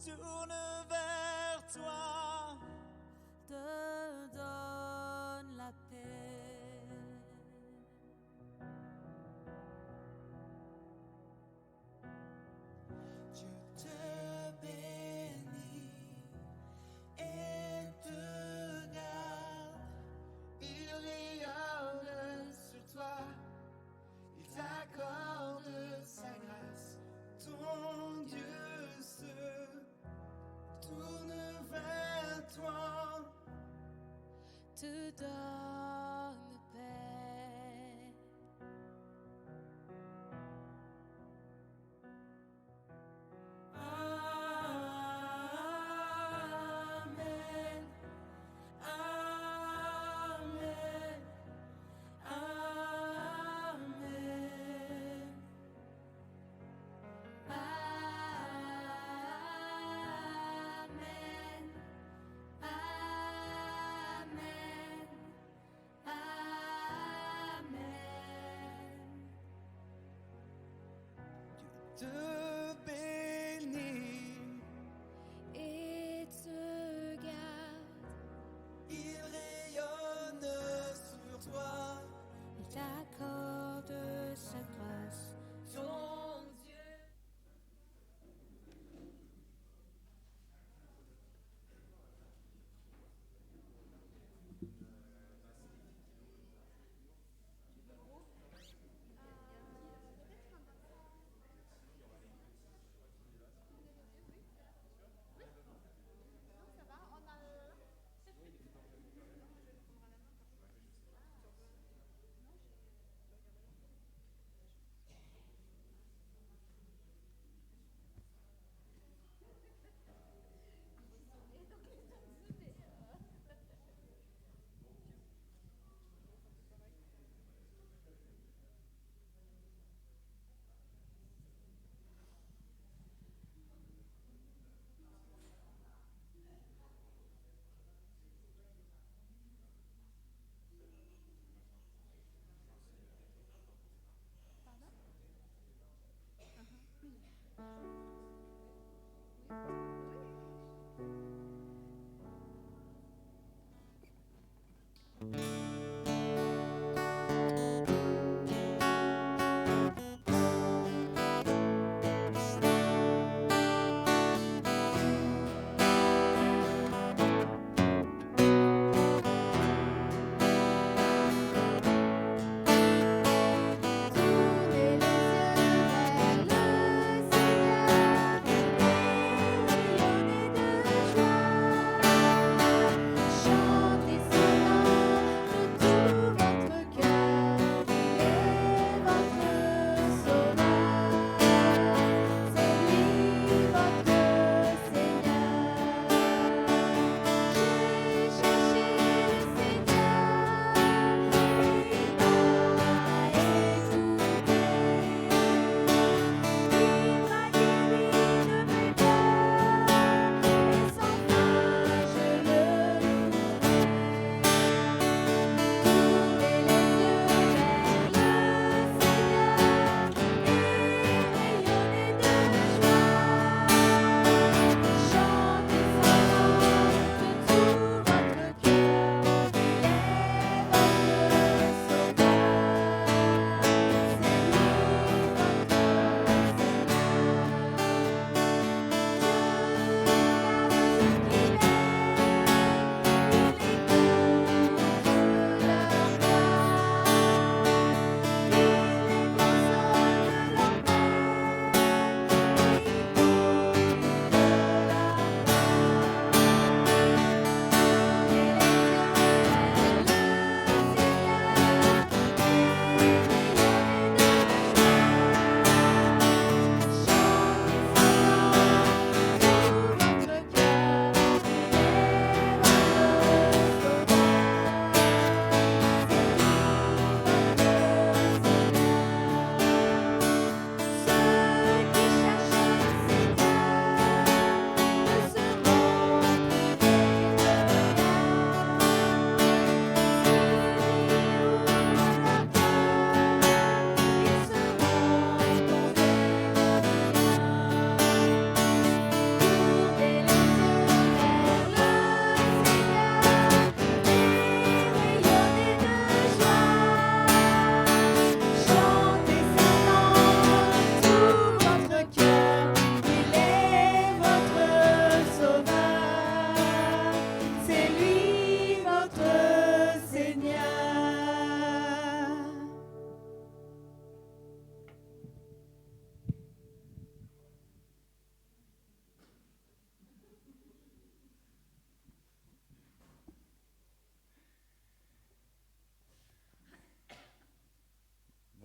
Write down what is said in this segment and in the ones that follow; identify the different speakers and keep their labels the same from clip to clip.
Speaker 1: tourne vers toi,
Speaker 2: te donne la paix.
Speaker 1: Dieu te bénit et te garde, il rayonne sur toi, il t'accorde sa grâce, ton Dieu se tourne vers toi,
Speaker 2: te donne paix.
Speaker 1: Amen, Amen, Amen.
Speaker 2: Amen. Amen. Amen.
Speaker 1: Dieu te bénit
Speaker 2: Et te garde,
Speaker 1: il rayonne sur toi,
Speaker 2: il t'accorde sa grâce.
Speaker 1: ton Dieu.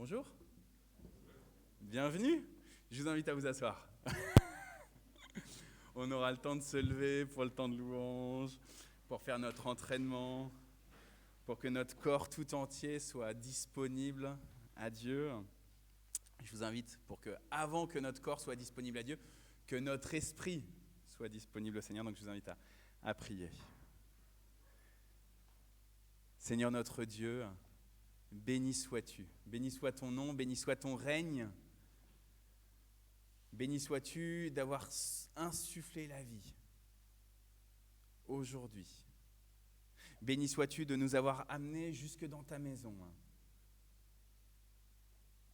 Speaker 3: Bonjour. Bienvenue. Je vous invite à vous asseoir. On aura le temps de se lever pour le temps de louange, pour faire notre entraînement, pour que notre corps tout entier soit disponible à Dieu. Je vous invite pour que, avant que notre corps soit disponible à Dieu, que notre esprit soit disponible au Seigneur. Donc je vous invite à prier. Seigneur notre Dieu, béni sois-tu. Béni soit ton nom, béni soit ton règne. Béni sois-tu d'avoir insufflé la vie aujourd'hui. Béni sois-tu de nous avoir amenés jusque dans ta maison.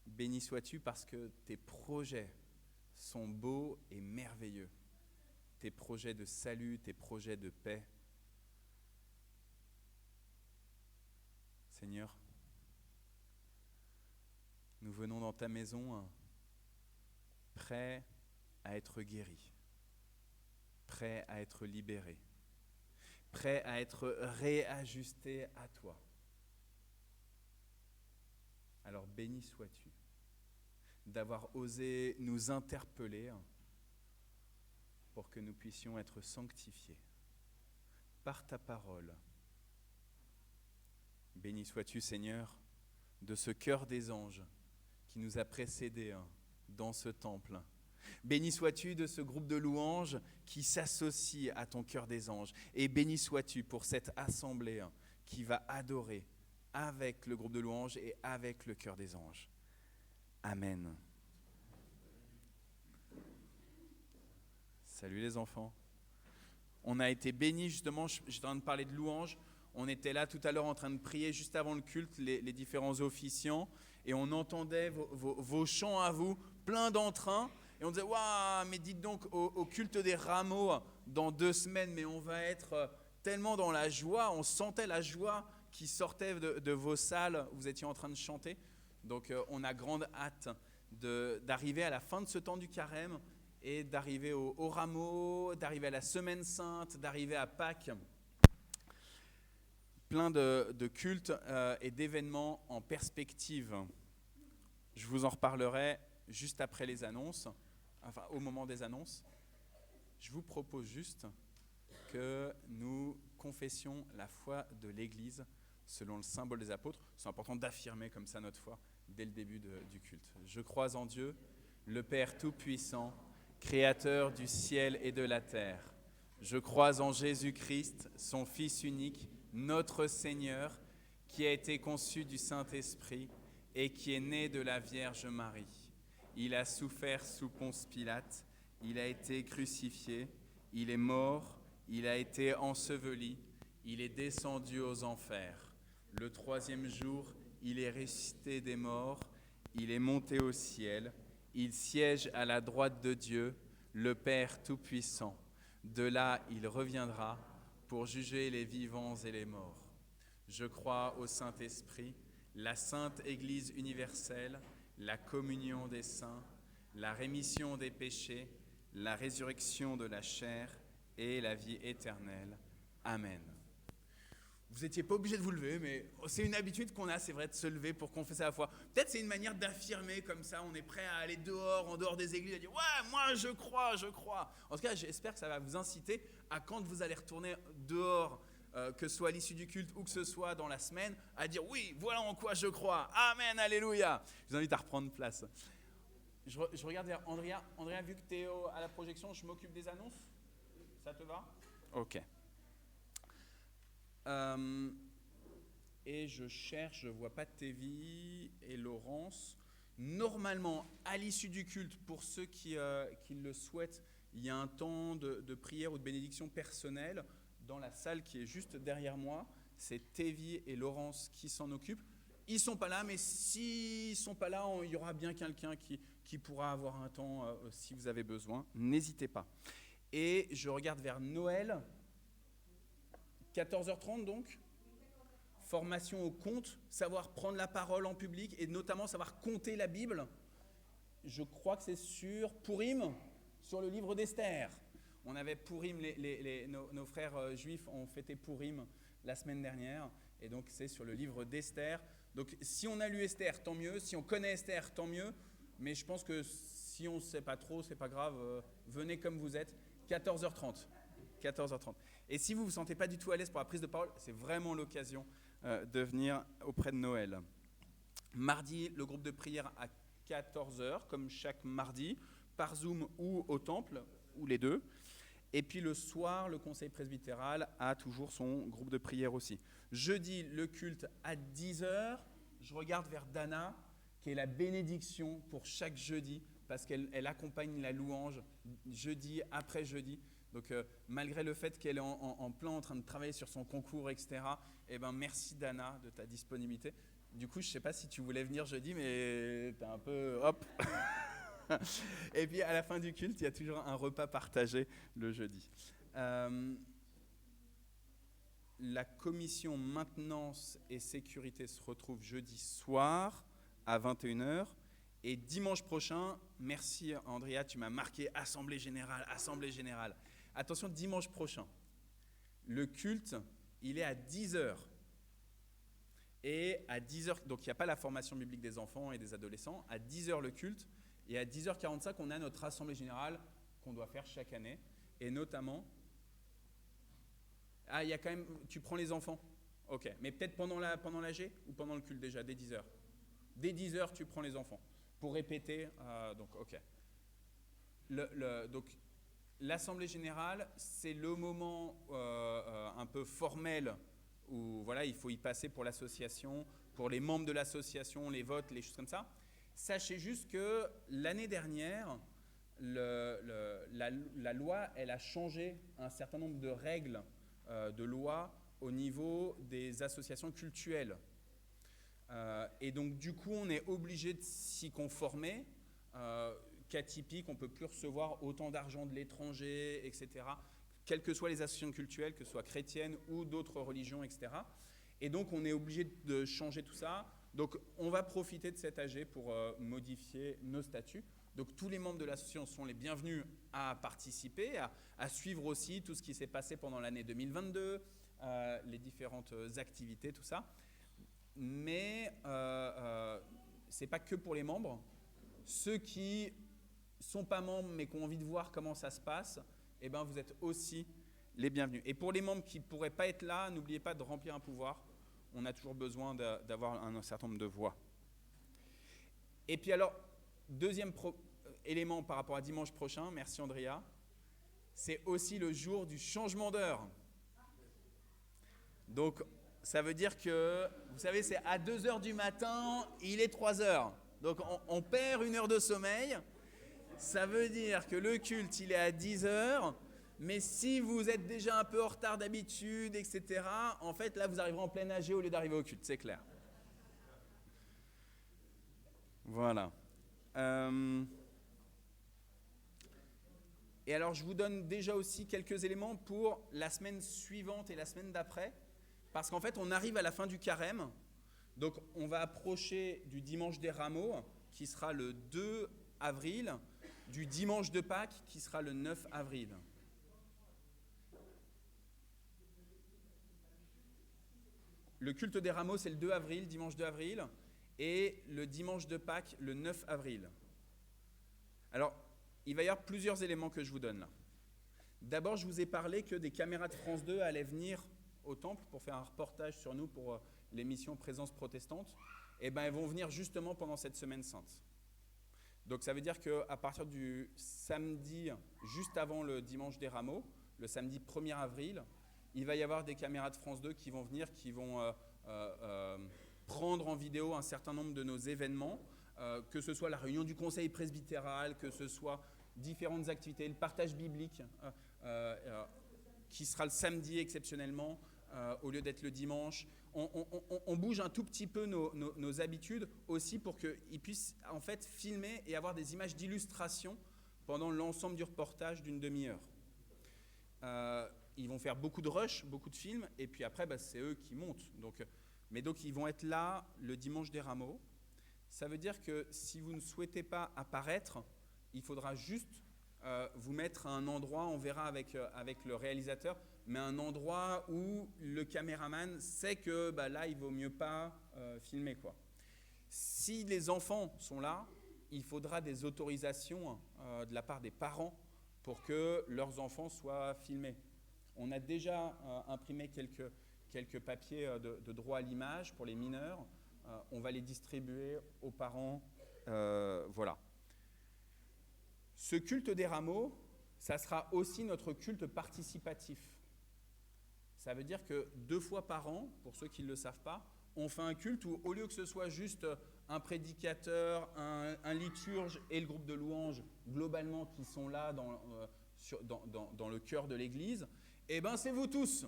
Speaker 3: Béni sois-tu parce que tes projets sont beaux et merveilleux. Tes projets de salut, tes projets de paix. Seigneur, nous venons dans ta maison prêts à être guéris, prêts à être libérés, prêts à être réajustés à toi. Alors béni sois-tu d'avoir osé nous interpeller pour que nous puissions être sanctifiés par ta parole. Béni sois-tu, Seigneur, de ce cœur des anges qui nous a précédés dans ce temple. Béni sois-tu de ce groupe de louanges qui s'associe à ton cœur des anges. Et béni sois-tu pour cette assemblée qui va adorer avec le groupe de louanges et avec le cœur des anges. Amen. Salut les enfants. On a été bénis justement, j'étais en train de parler de louanges. On était là tout à l'heure en train de prier juste avant le culte, les différents officiants, et on entendait vos chants à vous, plein d'entrain, et on disait « Waouh, mais dites donc au culte des rameaux, dans 2 semaines, mais on va être tellement dans la joie », on sentait la joie qui sortait de vos salles, vous étiez en train de chanter. Donc on a grande hâte d'arriver à la fin de ce temps du carême et d'arriver au rameau, d'arriver à la Semaine Sainte, d'arriver à Pâques. Plein de cultes et d'événements en perspective. Je vous en reparlerai juste après les annonces, enfin au moment des annonces. Je vous propose juste que nous confessions la foi de l'Église selon le symbole des apôtres. C'est important d'affirmer comme ça notre foi dès le début du culte. Je crois en Dieu, le Père Tout-Puissant, Créateur du ciel et de la terre. Je crois en Jésus-Christ, son Fils unique, notre Seigneur, qui a été conçu du Saint-Esprit et qui est né de la Vierge Marie. Il a souffert sous Ponce Pilate, il a été crucifié, il est mort, il a été enseveli, il est descendu aux enfers. Le 3e jour, il est ressuscité des morts, il est monté au ciel, il siège à la droite de Dieu, le Père Tout-Puissant. De là, il reviendra pour juger les vivants et les morts. Je crois au Saint-Esprit, la Sainte Église universelle, la communion des saints, la rémission des péchés, la résurrection de la chair et la vie éternelle. Amen. Vous n'étiez pas obligé de vous lever, mais c'est une habitude qu'on a, c'est vrai, de se lever pour confesser la foi. Peut-être c'est une manière d'affirmer comme ça, on est prêt à aller dehors, en dehors des églises, à dire « Ouais, moi je crois, je crois ». En tout cas, j'espère que ça va vous inciter à, quand vous allez retourner dehors, que ce soit à l'issue du culte ou que ce soit dans la semaine, à dire « Oui, voilà en quoi je crois. Amen, alléluia ». Je vous invite à reprendre place. Je regarde vers Andrea. Andrea, vu que tu es à la projection, je m'occupe des annonces. Ça te va ? Ok. Et je cherche, je ne vois pas Tévi et Laurence. Normalement, à l'issue du culte, pour ceux qui le souhaitent, il y a un temps de prière ou de bénédiction personnelle dans la salle qui est juste derrière moi. C'est Tévi et Laurence qui s'en occupent. Ils ne sont pas là, mais s'ils ne sont pas là, il y aura bien quelqu'un qui pourra avoir un temps si vous avez besoin. N'hésitez pas. Et je regarde vers Noël. 14h30 donc, formation au conte, savoir prendre la parole en public et notamment savoir compter la Bible. Je crois que c'est sur Pourim, sur le livre d'Esther. On avait Pourim, nos frères juifs ont fêté Pourim la semaine dernière et donc c'est sur le livre d'Esther. Donc si on a lu Esther, tant mieux. Si on connaît Esther, tant mieux. Mais je pense que si on ne sait pas trop, c'est pas grave. Venez comme vous êtes. 14h30. 14h30. Et si vous ne vous sentez pas du tout à l'aise pour la prise de parole, c'est vraiment l'occasion de venir auprès de Noël. Mardi, le groupe de prière à 14h, comme chaque mardi, par Zoom ou au temple, ou les deux. Et puis le soir, le conseil presbytéral a toujours son groupe de prière aussi. Jeudi, le culte à 10h. Je regarde vers Dana, qui est la bénédiction pour chaque jeudi, parce qu'elle accompagne la louange jeudi après jeudi. Donc malgré le fait qu'elle est en plein en train de travailler sur son concours, etc., eh ben, merci Dana de ta disponibilité. Du coup, je ne sais pas si tu voulais venir jeudi, mais tu es un peu... Hop. Et puis à la fin du culte, il y a toujours un repas partagé le jeudi. La commission maintenance et sécurité se retrouve jeudi soir à 21h. Et dimanche prochain, merci Andrea, tu m'as marqué Assemblée Générale. Attention, dimanche prochain, le culte, il est à 10h. Et à 10h, donc il n'y a pas la formation biblique des enfants et des adolescents. À 10h le culte. Et à 10h45, on a notre assemblée générale qu'on doit faire chaque année. Et notamment... Ah, il y a quand même... Tu prends les enfants. Ok. Mais peut-être pendant l'AG ou pendant le culte déjà, dès 10h. Dès 10h, tu prends les enfants. Pour répéter. Donc, ok. Donc, l'assemblée générale, c'est le moment un peu formel où voilà, il faut y passer pour l'association, pour les membres de l'association, les votes, les choses comme ça. Sachez juste que l'année dernière, la loi, elle a changé un certain nombre de règles de loi au niveau des associations cultuelles. Et donc, du coup, on est obligé de s'y conformer. Cas typique, on ne peut plus recevoir autant d'argent de l'étranger, etc., quelles que soient les associations cultuelles, que ce soit chrétiennes ou d'autres religions, etc. Et donc, on est obligé de changer tout ça. Donc, on va profiter de cet AG pour modifier nos statuts. Donc, tous les membres de l'association sont les bienvenus à participer, à suivre aussi tout ce qui s'est passé pendant l'année 2022, les différentes activités, tout ça. Mais ce n'est pas que pour les membres. Ceux qui ne sont pas membres mais qui ont envie de voir comment ça se passe, eh ben, vous êtes aussi les bienvenus. Et pour les membres qui ne pourraient pas être là, n'oubliez pas de remplir un pouvoir. On a toujours besoin d'avoir un certain nombre de voix. Et puis alors, deuxième élément par rapport à dimanche prochain, merci Andrea, c'est aussi le jour du changement d'heure. Donc, ça veut dire que, vous savez, c'est à 2h du matin, il est 3h. Donc, on perd 1 heure de sommeil. Ça veut dire que le culte, il est à 10h. Mais si vous êtes déjà un peu en retard d'habitude, etc., en fait, là, vous arriverez en plein AG au lieu d'arriver au culte, c'est clair. Voilà. Et alors, je vous donne déjà aussi quelques éléments pour la semaine suivante et la semaine d'après. Parce qu'en fait, on arrive à la fin du carême. Donc, on va approcher du dimanche des Rameaux, qui sera le 2 avril, du dimanche de Pâques, qui sera le 9 avril. Le culte des Rameaux, c'est le 2 avril, dimanche 2 avril, et le dimanche de Pâques, le 9 avril. Alors, il va y avoir plusieurs éléments que je vous donne là. D'abord, je vous ai parlé que des caméras de France 2 allaient venir au temple pour faire un reportage sur nous pour l'émission Présence protestante. Et bien, elles vont venir justement pendant cette semaine sainte. Donc, ça veut dire qu'à partir du samedi, juste avant le dimanche des Rameaux, le samedi 1er avril, il va y avoir des caméras de France 2 qui vont venir, qui vont prendre en vidéo un certain nombre de nos événements, que ce soit la réunion du conseil presbytéral, que ce soit différentes activités, le partage biblique, qui sera le samedi exceptionnellement, au lieu d'être le dimanche. On bouge un tout petit peu nos habitudes aussi pour qu'ils puissent en fait filmer et avoir des images d'illustration pendant l'ensemble du reportage d'une demi-heure. Ils vont faire beaucoup de rush, beaucoup de films, et puis après, c'est eux qui montent. Donc ils vont être là le dimanche des Rameaux. Ça veut dire que si vous ne souhaitez pas apparaître, il faudra juste vous mettre à un endroit, on verra avec le réalisateur, mais un endroit où le caméraman sait que là, il vaut mieux pas filmer, quoi. Si les enfants sont là, il faudra des autorisations de la part des parents pour que leurs enfants soient filmés. On a déjà imprimé quelques papiers de droit à l'image pour les mineurs. On va les distribuer aux parents. Voilà. Ce culte des rameaux, ça sera aussi notre culte participatif. Ça veut dire que 2 fois par an, pour ceux qui ne le savent pas, on fait un culte où, au lieu que ce soit juste un prédicateur, un liturge et le groupe de louanges, globalement, qui sont là dans le cœur de l'église, c'est vous tous.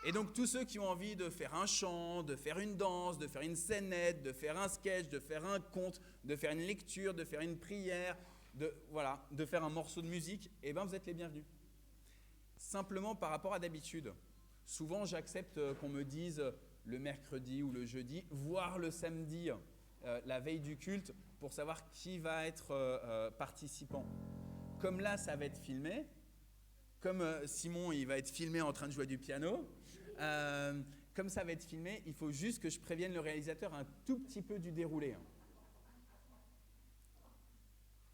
Speaker 3: Et donc, tous ceux qui ont envie de faire un chant, de faire une danse, de faire une scénette, de faire un sketch, de faire un conte, de faire une lecture, de faire une prière, de faire un morceau de musique, vous êtes les bienvenus. Simplement par rapport à d'habitude. Souvent, j'accepte qu'on me dise le mercredi ou le jeudi, voire le samedi, la veille du culte, pour savoir qui va être participant. Comme là, ça va être filmé, comme Simon, il va être filmé en train de jouer du piano, comme ça va être filmé, il faut juste que je prévienne le réalisateur un tout petit peu du déroulé.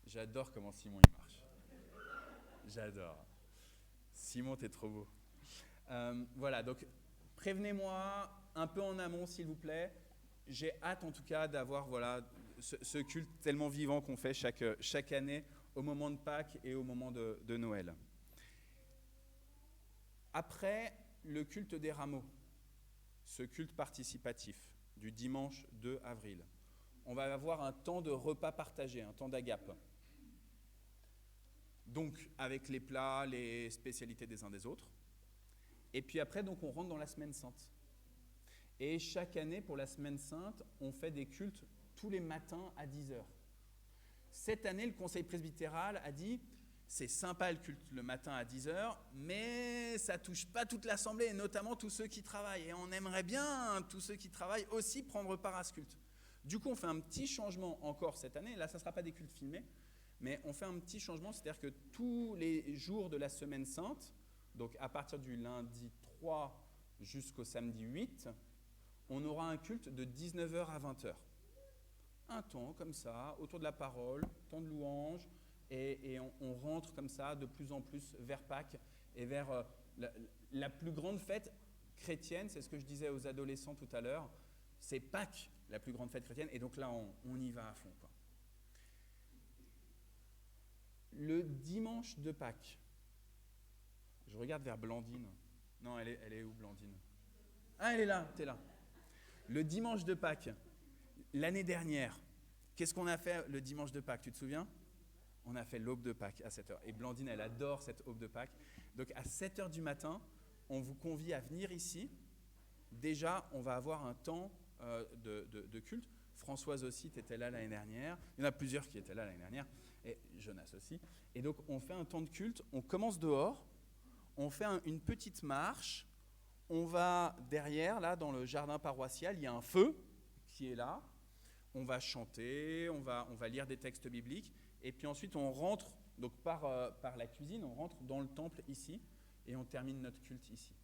Speaker 3: J'adore comment Simon il marche. J'adore. Simon, t'es trop beau. Voilà, donc prévenez-moi un peu en amont, s'il vous plaît. J'ai hâte en tout cas d'avoir ce culte tellement vivant qu'on fait chaque année au moment de Pâques et au moment de Noël. Après le culte des rameaux, ce culte participatif du dimanche 2 avril, on va avoir un temps de repas partagé, un temps d'agape. Donc avec les plats, les spécialités des uns des autres. Et puis après, donc, on rentre dans la semaine sainte. Et chaque année, pour la semaine sainte, on fait des cultes tous les matins à 10h. Cette année, le conseil presbytéral a dit, c'est sympa le culte le matin à 10h, mais ça ne touche pas toute l'assemblée, et notamment tous ceux qui travaillent. Et on aimerait bien, tous ceux qui travaillent, aussi prendre part à ce culte. Du coup, on fait un petit changement encore cette année. Là, ça ne sera pas des cultes filmés, mais on fait un petit changement, c'est-à-dire que tous les jours de la semaine sainte, donc à partir du lundi 3 jusqu'au samedi 8, on aura un culte de 19h à 20h. Un temps comme ça, autour de la parole, temps de louange, et on rentre comme ça de plus en plus vers Pâques et vers la plus grande fête chrétienne, c'est ce que je disais aux adolescents tout à l'heure, c'est Pâques, la plus grande fête chrétienne, et donc là on y va à fond, quoi. Le dimanche de Pâques, je regarde vers Blandine. Non, elle est où, Blandine? Ah, elle est là, t'es là. Le dimanche de Pâques, l'année dernière, qu'est-ce qu'on a fait le dimanche de Pâques, tu te souviens? On a fait l'aube de Pâques à 7h. Et Blandine, elle adore cette aube de Pâques. Donc à 7h du matin, on vous convie à venir ici. Déjà, on va avoir un temps de culte. Françoise aussi, tu étais là l'année dernière. Il y en a plusieurs qui étaient là l'année dernière. Et Jonas aussi. Et donc, on fait un temps de culte. On commence dehors. On fait une petite marche. On va derrière, là, dans le jardin paroissial. Il y a un feu qui est là. On va chanter. On va lire des textes bibliques. Et puis ensuite, on rentre donc par la cuisine. On rentre dans le temple ici. Et on termine notre culte ici.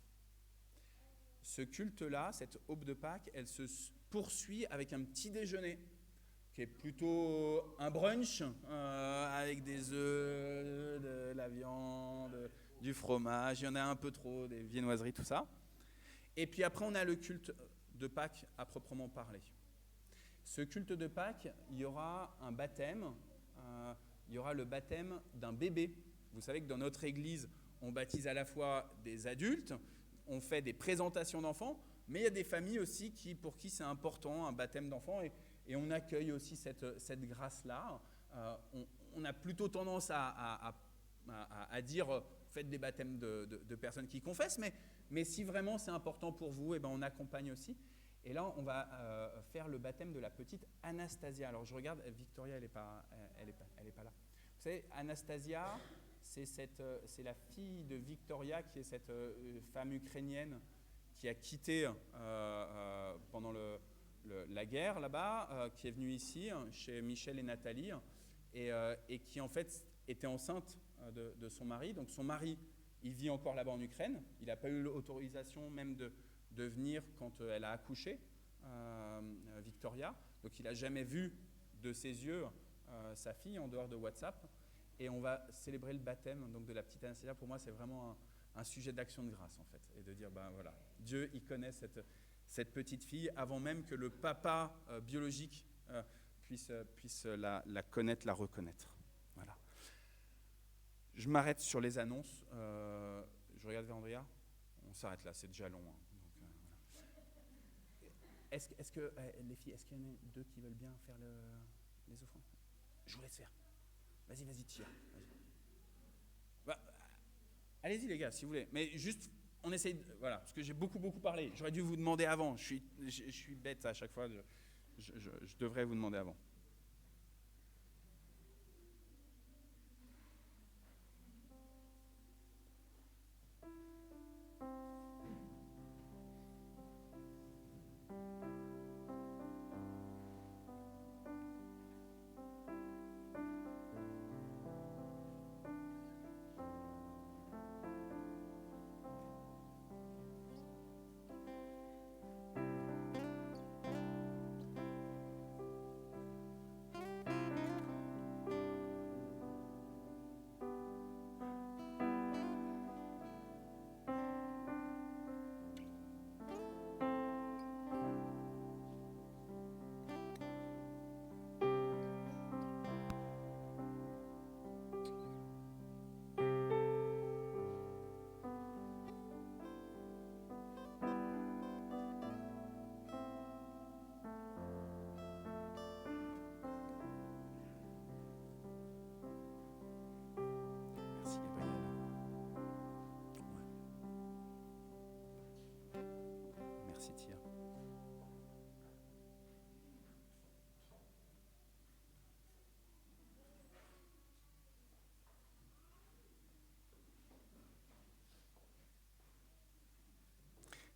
Speaker 3: Ce culte-là, cette aube de Pâques, elle se poursuit avec un petit déjeuner qui est plutôt un brunch avec des œufs, de la viande, du fromage, il y en a un peu trop, des viennoiseries, tout ça. Et puis après, on a le culte de Pâques à proprement parler. Ce culte de Pâques, il y aura un baptême, il y aura le baptême d'un bébé. Vous savez que dans notre église, on baptise à la fois des adultes, on fait des présentations d'enfants, mais il y a des familles aussi pour qui c'est important, un baptême d'enfants, et on accueille aussi cette grâce-là. On a plutôt tendance à dire faites des baptêmes de personnes qui confessent, mais si vraiment c'est important pour vous, on accompagne aussi. Et là, on va faire le baptême de la petite Anastasia. Alors je regarde, Victoria, elle est pas là. Vous savez, Anastasia, c'est la fille de Victoria, qui est cette femme ukrainienne qui a quitté pendant la guerre là-bas, qui est venue ici chez Michel et Nathalie, et qui en fait était enceinte de son mari. Donc son mari Il vit encore là-bas en Ukraine. Il n'a pas eu l'autorisation même de venir quand elle a accouché, Victoria. Donc il n'a jamais vu de ses yeux sa fille en dehors de WhatsApp. Et on va célébrer le baptême donc, de la petite Anastasia. Pour moi, c'est vraiment un sujet d'action de grâce, en fait. Et de dire, ben voilà, Dieu, il connaît cette petite fille avant même que le papa biologique puisse la connaître, la reconnaître. Voilà. Je m'arrête sur les annonces. Je regarde vers Andrea. On s'arrête là, c'est déjà long. Hein. Donc, voilà. Est-ce que, les filles, est-ce qu'il y en a deux qui veulent bien faire les offrandes? Je vous laisse faire. Vas-y, tire. Vas-y. Bah, allez-y les gars, si vous voulez. Mais juste, on essaye, voilà, parce que j'ai beaucoup parlé. J'aurais dû vous demander avant. Je suis bête à chaque fois. Je devrais vous demander avant. Merci Gabriel. Ouais. Merci Tia.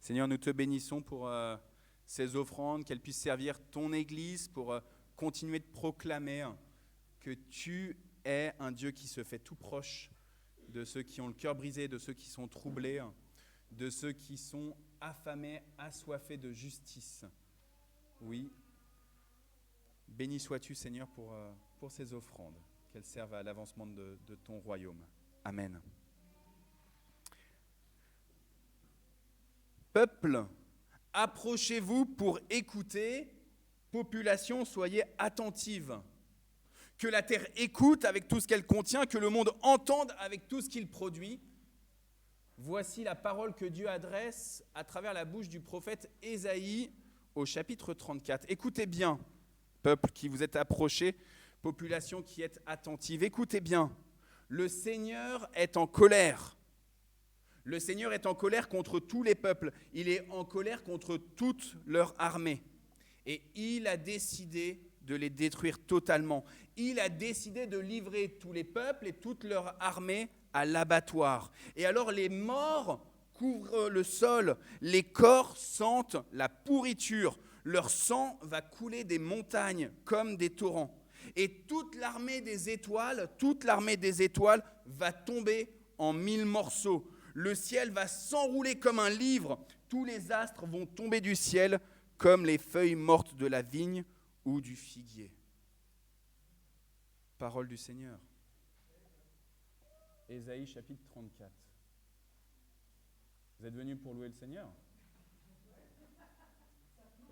Speaker 3: Seigneur, nous te bénissons pour ces offrandes, qu'elles puissent servir ton Église pour continuer de proclamer que tu es un Dieu qui se fait tout proche de ceux qui ont le cœur brisé, de ceux qui sont troublés, de ceux qui sont affamés, assoiffés de justice. Oui. Béni sois-tu, Seigneur, pour ces offrandes, qu'elles servent à l'avancement de ton royaume. Amen. Peuple, approchez-vous pour écouter. Population, soyez attentive. Que la terre écoute avec tout ce qu'elle contient, que le monde entende avec tout ce qu'il produit. Voici la parole que Dieu adresse à travers la bouche du prophète Ésaïe au chapitre 34. Écoutez bien, peuple qui vous êtes approché, population qui est attentive. Écoutez bien, le Seigneur est en colère. Le Seigneur est en colère contre tous les peuples. Il est en colère contre toute leur armée. Et il a décidé de les détruire totalement. Il a décidé de livrer tous les peuples et toute leur armée à l'abattoir. Et alors les morts couvrent le sol, les corps sentent la pourriture. Leur sang va couler des montagnes comme des torrents. Et toute l'armée des étoiles va tomber en 1000 morceaux. Le ciel va s'enrouler comme un livre. Tous les astres vont tomber du ciel comme les feuilles mortes de la vigne ou du figuier. Parole du Seigneur. Ésaïe chapitre 34. Vous êtes venus pour louer le Seigneur?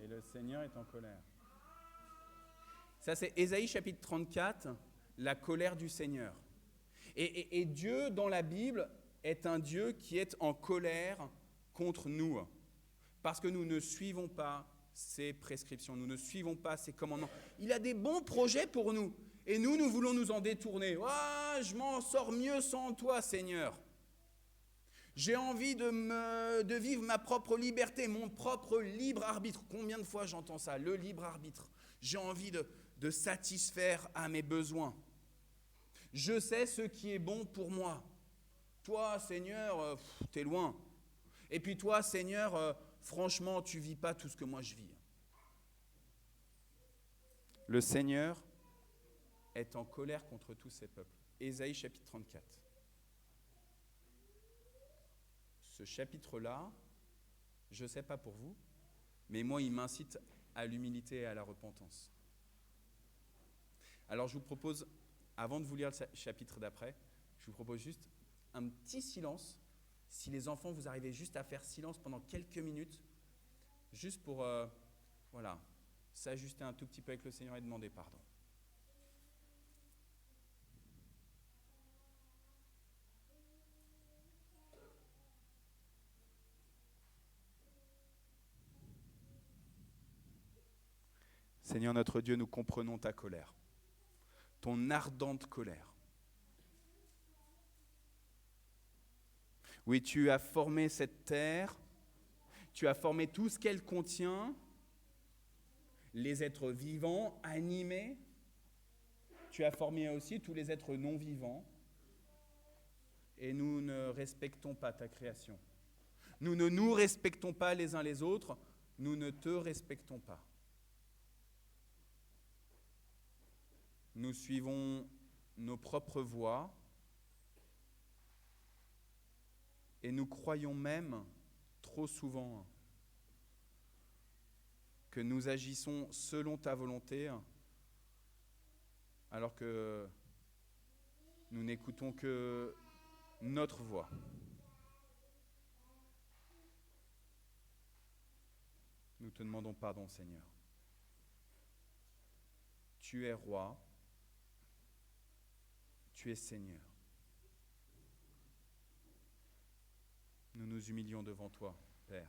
Speaker 3: Et le Seigneur est en colère. Ça, c'est Ésaïe chapitre 34, la colère du Seigneur. Et Dieu, dans la Bible, est un Dieu qui est en colère contre nous, parce que nous ne suivons pas ses prescriptions, nous ne suivons pas ses commandements. Il a des bons projets pour nous, et nous voulons nous en détourner. « je m'en sors mieux sans toi, Seigneur. J'ai envie de vivre ma propre liberté, mon propre libre arbitre. » Combien de fois j'entends ça, le libre arbitre. J'ai envie de satisfaire à mes besoins. Je sais ce qui est bon pour moi. Toi, Seigneur, t'es loin. Et puis toi, Seigneur, franchement, tu vis pas tout ce que moi je vis. Le Seigneur est en colère contre tous ces peuples. Ésaïe chapitre 34. ce chapitre-là, je ne sais pas pour vous, mais moi, il m'incite à l'humilité et à la repentance. Alors, je vous propose, avant de vous lire le chapitre d'après, je vous propose juste un petit silence. Si les enfants, vous arrivez juste à faire silence pendant quelques minutes, juste pour s'ajuster un tout petit peu avec le Seigneur et demander pardon. Seigneur notre Dieu, nous comprenons ta colère, ton ardente colère. Oui, tu as formé cette terre, tu as formé tout ce qu'elle contient, les êtres vivants, animés. Tu as formé aussi tous les êtres non vivants. Et nous ne respectons pas ta création. Nous ne nous respectons pas les uns les autres. Nous ne te respectons pas. Nous suivons nos propres voies. Et nous croyons même, trop souvent, que nous agissons selon ta volonté, alors que nous n'écoutons que notre voix. Nous te demandons pardon, Seigneur. Tu es roi, tu es Seigneur. Nous nous humilions devant toi, Père.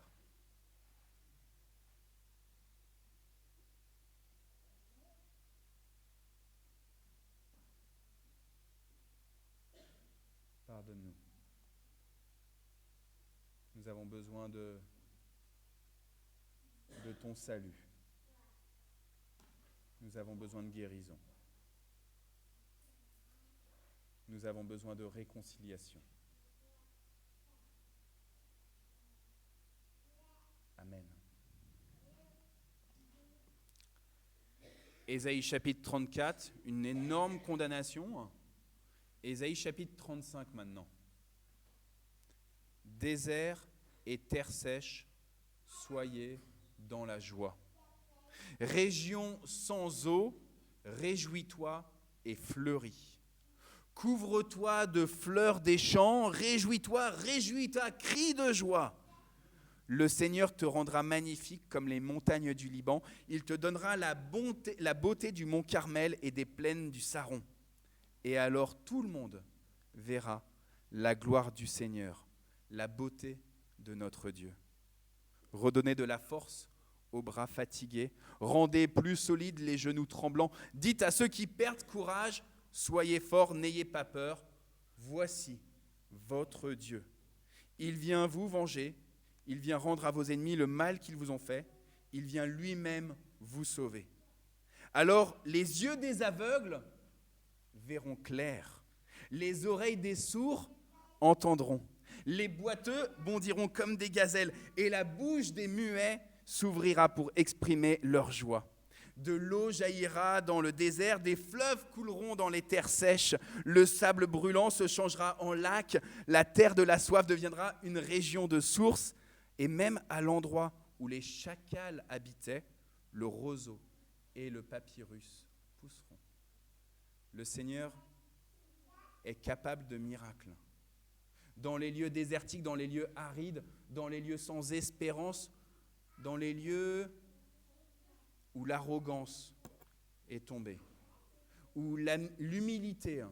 Speaker 3: Pardonne-nous. Nous avons besoin de ton salut. Nous avons besoin de guérison. Nous avons besoin de réconciliation. Amen. Ésaïe chapitre 34, une énorme condamnation. Ésaïe chapitre 35 maintenant. Désert et terre sèche, soyez dans la joie. Région sans eau, réjouis-toi et fleuris. Couvre-toi de fleurs des champs, réjouis-toi, réjouis-toi, crie de joie. Le Seigneur te rendra magnifique comme les montagnes du Liban. Il te donnera la beauté du mont Carmel et des plaines du Saron. Et alors tout le monde verra la gloire du Seigneur, la beauté de notre Dieu. Redonnez de la force aux bras fatigués, rendez plus solides les genoux tremblants. Dites à ceux qui perdent courage, soyez forts, n'ayez pas peur. Voici votre Dieu. Il vient vous venger, il vient rendre à vos ennemis le mal qu'ils vous ont fait, il vient lui-même vous sauver. Alors les yeux des aveugles verront clair, les oreilles des sourds entendront, les boiteux bondiront comme des gazelles, et la bouche des muets s'ouvrira pour exprimer leur joie. De l'eau jaillira dans le désert, des fleuves couleront dans les terres sèches, le sable brûlant se changera en lac, la terre de la soif deviendra une région de sources, et même à l'endroit où les chacals habitaient, le roseau et le papyrus pousseront. Le Seigneur est capable de miracles. Dans les lieux désertiques, dans les lieux arides, dans les lieux sans espérance, dans les lieux où l'arrogance est tombée, où l'humilité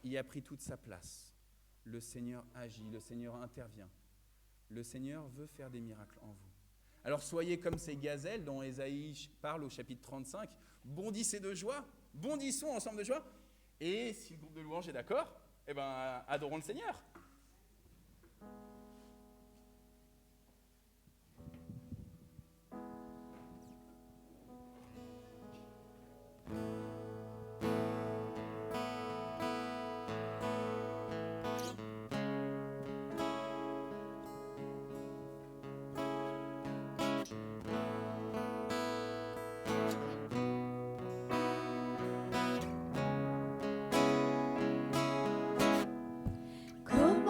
Speaker 3: y a pris toute sa place. Le Seigneur agit, le Seigneur intervient. Le Seigneur veut faire des miracles en vous. Alors soyez comme ces gazelles dont Ésaïe parle au chapitre 35. Bondissez de joie, bondissons ensemble de joie. Et si le groupe de louanges est d'accord, adorons le Seigneur.
Speaker 2: Comme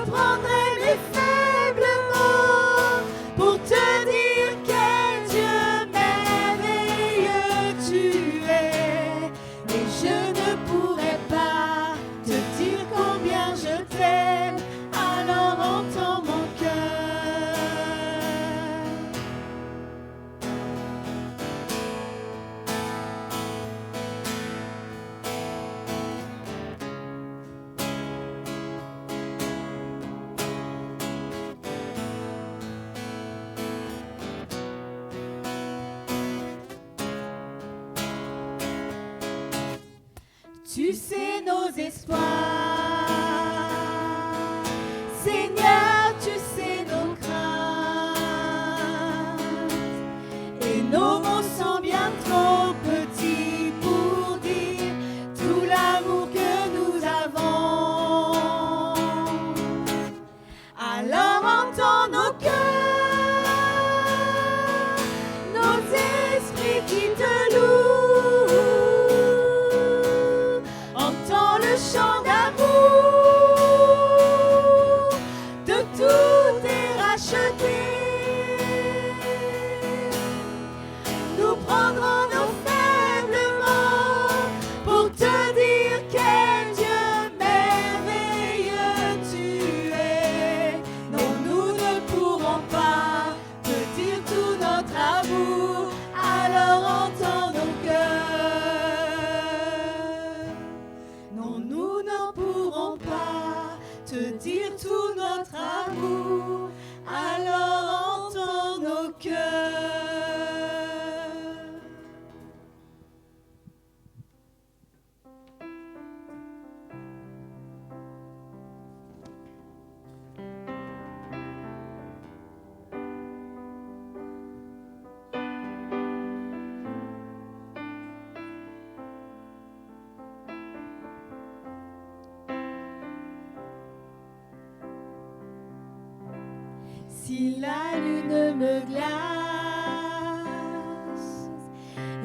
Speaker 4: prendrai mes faibles mots pour te dire quel Dieu merveilleux tu es. Et je ne pourrai pas te dire combien je t'aime, alors entends mon cœur. Tu sais nos espoirs, Seigneur, tu sais nos craintes, et nos mots sont bien trop petits pour dire tout l'amour que nous avons. Alors entends nos cœurs, nos esprits qui te louent. Entends le chant d'amour de tous tes rachetés. Nous prendrons nos faibles mots pour te dire quel Dieu merveilleux tu es. Non, nous ne pourrons pas te dire tout notre amour, alors entends nos cœurs. Non, nous ne pourrons pas te dire tout notre amour, alors entends nos cœurs. Si la lune me glace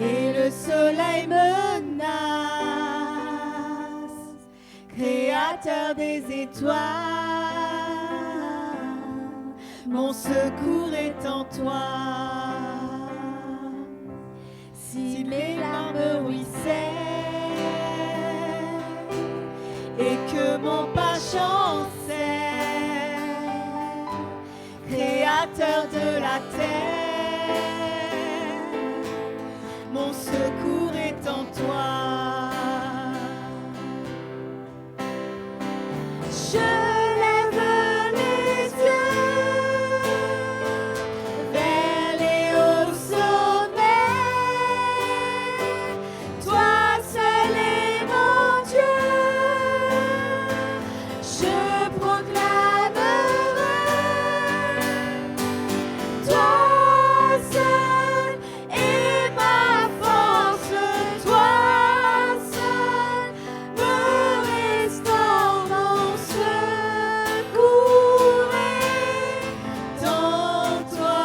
Speaker 4: et le soleil menace, Créateur des étoiles, mon secours est en toi. Si mes larmes ruissellent et que mon pas chancelle, Créateur de la terre, mon secours est en toi. Je lève les yeux vers les hauts sommets. Toi seul est mon Dieu. Je proclamerai. Toi seul est ma force. Toi seul me restaure mon secours est en toi.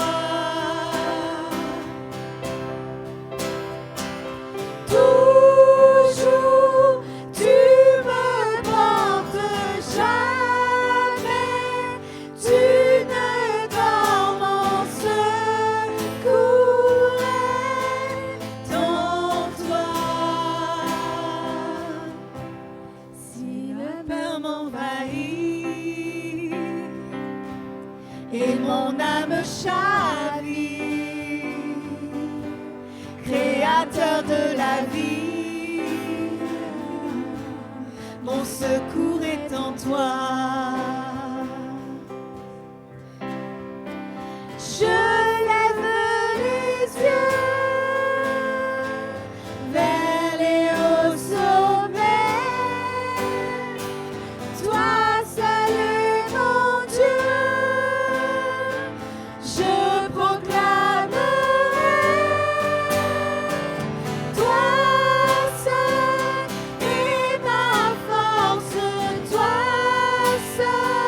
Speaker 4: Toujours tu me portes, jamais tu ne dors, mon secours est en toi. Si le peur m'envahit et mon âme chavire, Créateur de la vie, mon secours est en toi. Je lève les yeux vers les hauts sommets. Toi seul est mon Dieu. Je proclamerai. Toi seul est ma force. Toi seul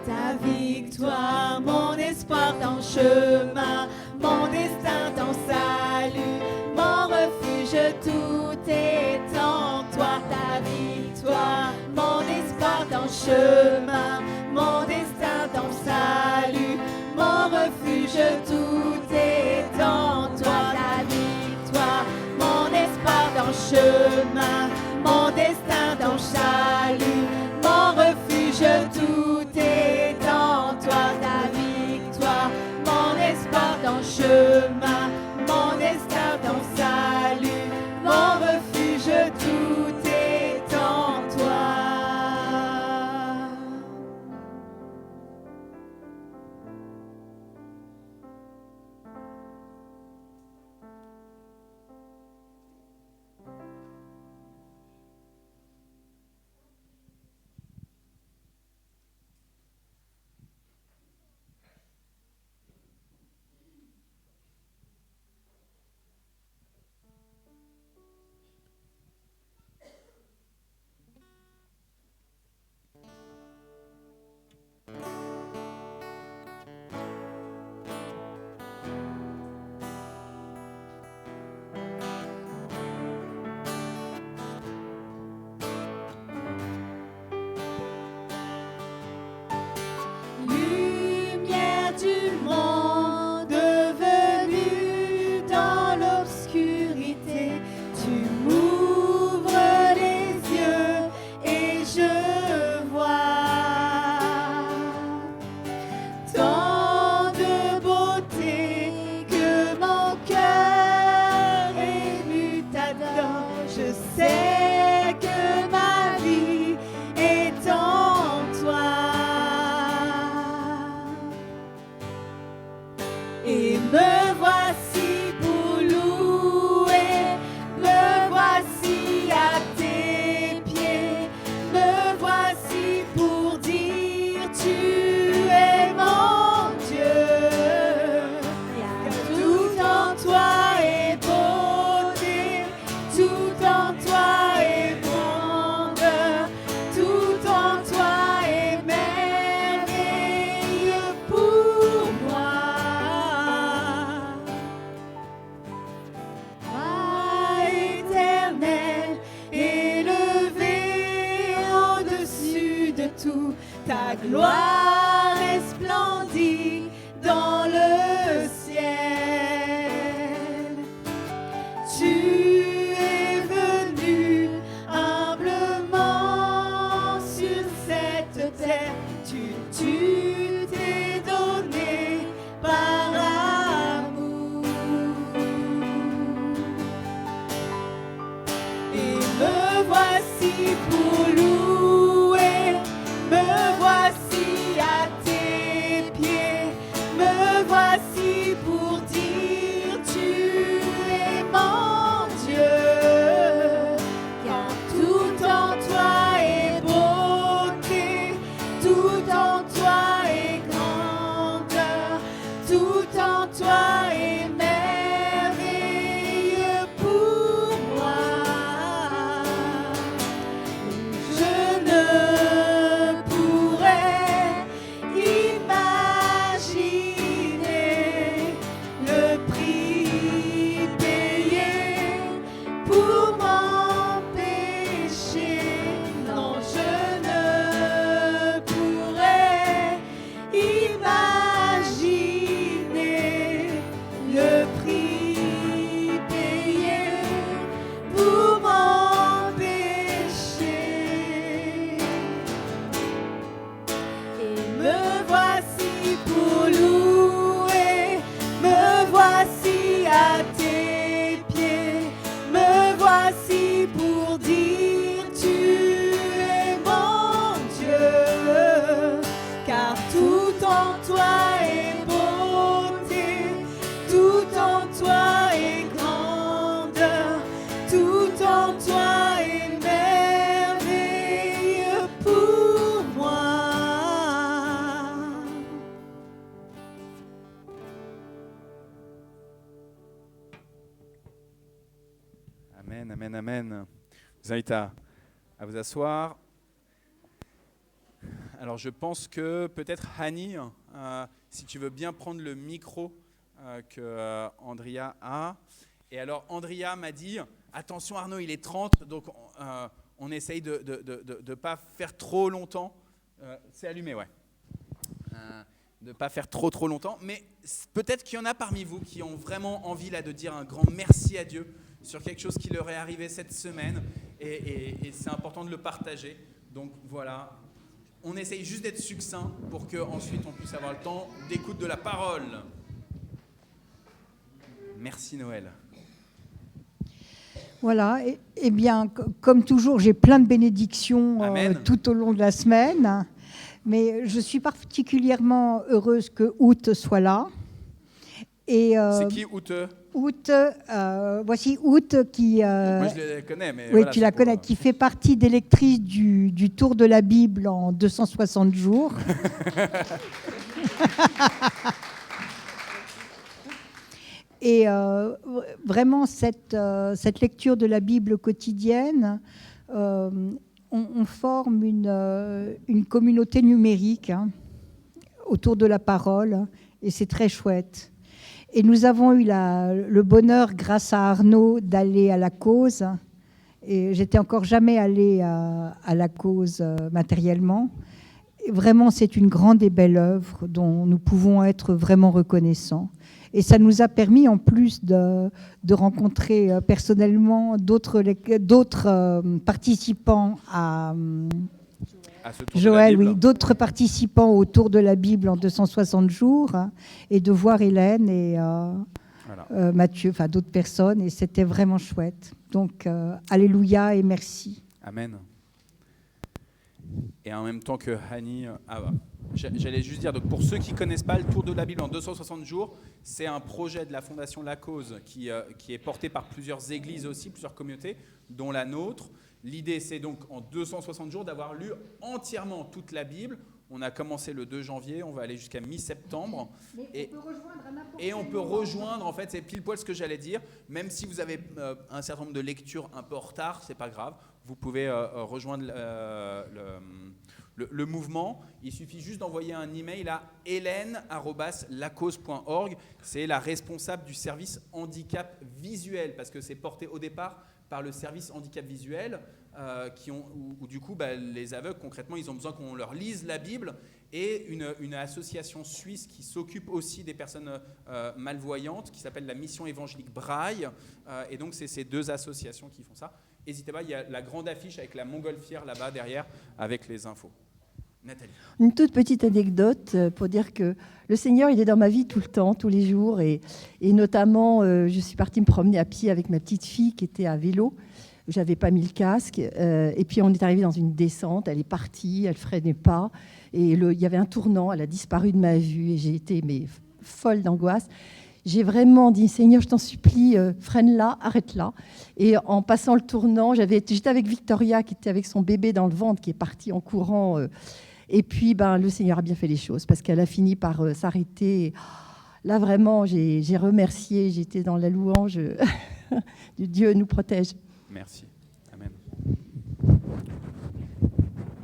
Speaker 4: ta victoire, mon espoir, ton chemin, mon destin, ton salut, mon refuge, tout est en toi. Ta victoire, mon espoir, ton chemin, mon destin, ton salut, mon refuge, tout est en toi. Ta victoire, mon espoir, ton chemin, mon destin, ton salut, mon refuge, tout est en toi. Ta victoire, mon espoir, ton chemin, mon destin, ton salut, mon refuge, tout est en toi. Lumière du monde venue dans l'obscurité, tu m'ouvres les yeux et je vois tant de beauté que mon cœur ému t'adore. Je sais que ma vie est en toi. Et me voici pour louer, me voici à tes pieds, me voici pour dire tu es mon Dieu. Car tout en toi est beauté, tout en toi est grandeur, tout en toi est merveilleux pour moi. Toi, éternel, élevé au-dessus de tout, ta gloire resplendit dans le ciel. Tu es venu humblement sur cette terre, tu t'es donné par amour. Et me voici pour louer, me voici à tes pieds, me voici pour dire tu es mon Dieu. Car tout en toi est beauté, tout en toi est grandeur, tout en toi est merveilleux pour moi. Je ne pourrais imaginer le prix payé pour mon péché. Non, je ne pourrais imaginer le prix payé pour mon péché. Et me voici pour louer, me voici à tes pieds, me voici pour dire tu es mon Dieu. Car tout en toi est beauté, tout en toi est grandeur, tout en toi est merveilleux pour moi.
Speaker 3: Amen, amen, amen. Je vous invite à vous asseoir. Alors je pense que peut-être Hani, si tu veux bien prendre le micro que Andrea a. Et alors Andrea m'a dit, attention Arnaud, il est 30, donc on essaye de ne pas faire trop longtemps. C'est allumé, ouais. De ne pas faire trop longtemps. Mais peut-être qu'il y en a parmi vous qui ont vraiment envie là, de dire un grand merci à Dieu sur quelque chose qui leur est arrivé cette semaine. Et c'est important de le partager. Donc voilà, on essaye juste d'être succinct pour qu'ensuite on puisse avoir le temps d'écoute de la parole. Merci Noël.
Speaker 5: Voilà, et bien, comme toujours, j'ai plein de bénédictions tout au long de la semaine. Mais je suis particulièrement heureuse que Août soit là. Et,
Speaker 3: c'est qui Août?
Speaker 5: Voici Août qui...
Speaker 3: Moi je la connais, mais...
Speaker 5: Oui,
Speaker 3: voilà,
Speaker 5: tu la connais, qui fait partie des lectrices du Tour de la Bible en 260 jours. Et vraiment, cette lecture de la Bible quotidienne, on forme une communauté numérique autour de la parole, et c'est très chouette. Et nous avons eu le bonheur, grâce à Arnaud, d'aller à la cause. Et j'étais encore jamais allée à la cause matériellement. Et vraiment, c'est une grande et belle œuvre dont nous pouvons être vraiment reconnaissants. Et ça nous a permis, en plus de rencontrer personnellement d'autres participants à Joël, oui, d'autres participants au Tour de la Bible en 260 jours, et de voir Hélène et voilà. Mathieu, enfin d'autres personnes, et c'était vraiment chouette. Donc, alléluia et merci.
Speaker 3: Amen. Et en même temps que Hani, j'allais juste dire, donc pour ceux qui ne connaissent pas, le Tour de la Bible en 260 jours, c'est un projet de la Fondation La Cause qui est porté par plusieurs églises aussi, plusieurs communautés, dont la nôtre. L'idée, c'est donc en 260 jours d'avoir lu entièrement toute la Bible. On a commencé le 2 janvier, on va aller jusqu'à mi-septembre. Et on peut rejoindre, en fait, c'est pile poil ce que j'allais dire, même si vous avez un certain nombre de lectures un peu en retard, c'est pas grave, vous pouvez rejoindre le mouvement. Il suffit juste d'envoyer un email à hélène@lacause.org. C'est la responsable du service handicap visuel, parce que c'est porté au départ par le service handicap visuel, où du coup, les aveugles, concrètement, ils ont besoin qu'on leur lise la Bible, et une association suisse qui s'occupe aussi des personnes malvoyantes, qui s'appelle la Mission évangélique Braille, et donc c'est ces deux associations qui font ça. N'hésitez pas, il y a la grande affiche avec la montgolfière là-bas derrière, avec les infos. Nathalie.
Speaker 6: Une toute petite anecdote pour dire que le Seigneur, il est dans ma vie tout le temps, tous les jours. Et notamment, je suis partie me promener à pied avec ma petite fille qui était à vélo. Je n'avais pas mis le casque. Et puis, on est arrivé dans une descente. Elle est partie, elle ne freinait pas. Et il y avait un tournant, elle a disparu de ma vue. Et j'ai été folle d'angoisse. J'ai vraiment dit, Seigneur, je t'en supplie, freine-la, arrête-la. Et en passant le tournant, j'étais avec Victoria qui était avec son bébé dans le ventre, qui est partie en courant. Et puis, le Seigneur a bien fait les choses parce qu'elle a fini par s'arrêter. Là, vraiment, j'ai remercié. J'étais dans la louange. Dieu nous protège.
Speaker 3: Merci. Amen.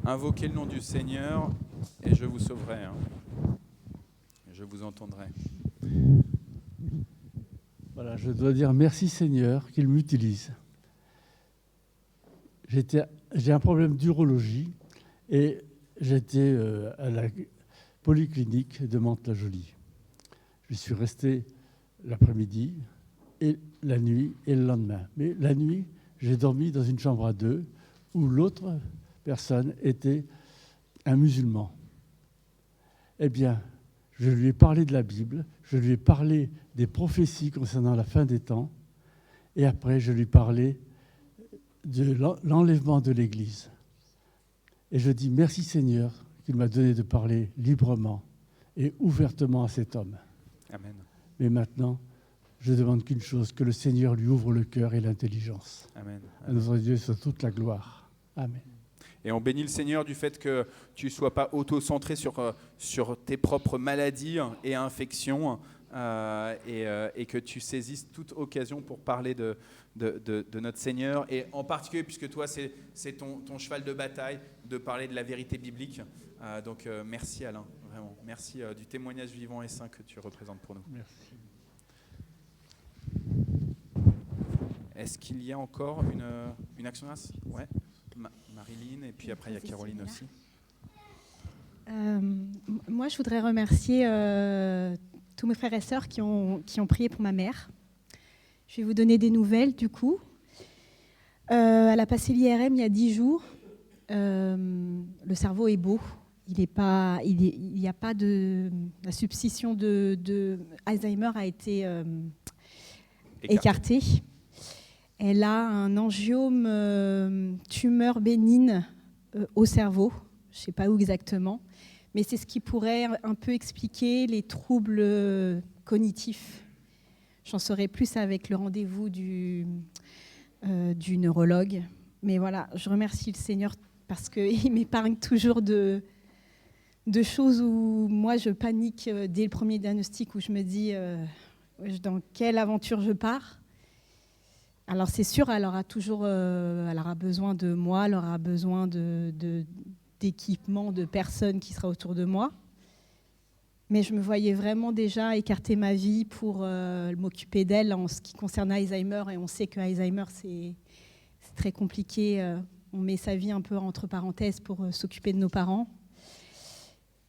Speaker 3: Invoquez le nom du Seigneur et je vous sauverai. Je vous entendrai.
Speaker 7: Voilà, je dois dire merci Seigneur qu'il m'utilise. J'ai un problème d'urologie et j'étais à la polyclinique de Mantes-la-Jolie. Je suis resté l'après-midi et la nuit et le lendemain. Mais la nuit, j'ai dormi dans une chambre à deux où l'autre personne était un musulman. Eh bien, je lui ai parlé de la Bible, je lui ai parlé des prophéties concernant la fin des temps, et après, je lui parlais de l'enlèvement de l'Église. Et je dis merci Seigneur qu'il m'a donné de parler librement et ouvertement à cet homme.
Speaker 3: Amen.
Speaker 7: Mais maintenant, je demande qu'une chose, que le Seigneur lui ouvre le cœur et l'intelligence.
Speaker 3: Amen.
Speaker 7: À notre Dieu soit toute la gloire. Amen.
Speaker 3: Et on bénit le Seigneur du fait que tu ne sois pas auto-centré sur tes propres maladies et infections, et que tu saisisses toute occasion pour parler de notre Seigneur. Et en particulier, puisque toi, c'est ton cheval de bataille, de parler de la vérité biblique. Donc merci Alain, vraiment. Merci du témoignage vivant et saint que tu représentes pour nous.
Speaker 7: Merci.
Speaker 3: Est-ce qu'il y a encore une action grâce? Ouais. Marilyn, et puis après il y a Caroline aussi.
Speaker 8: Moi, je voudrais remercier tous mes frères et sœurs qui ont prié pour ma mère. Je vais vous donner des nouvelles du coup. Elle a passé l'IRM il y a 10 jours. Le cerveau est beau. Il n'y a pas de... La substitution de Alzheimer a été écartée. Elle a un angiome tumeur bénigne au cerveau. Je ne sais pas où exactement. Mais c'est ce qui pourrait un peu expliquer les troubles cognitifs. J'en saurai plus avec le rendez-vous du neurologue. Mais voilà, je remercie le Seigneur parce qu'il m'épargne toujours de choses où moi je panique dès le premier diagnostic, où je me dis dans quelle aventure je pars. Alors c'est sûr, elle aura besoin de moi, elle aura besoin d'équipement, de personnes qui sera autour de moi. Mais je me voyais vraiment déjà écarter ma vie pour m'occuper d'elle en ce qui concerne Alzheimer. Et on sait que Alzheimer, c'est très compliqué. On met sa vie un peu entre parenthèses pour s'occuper de nos parents.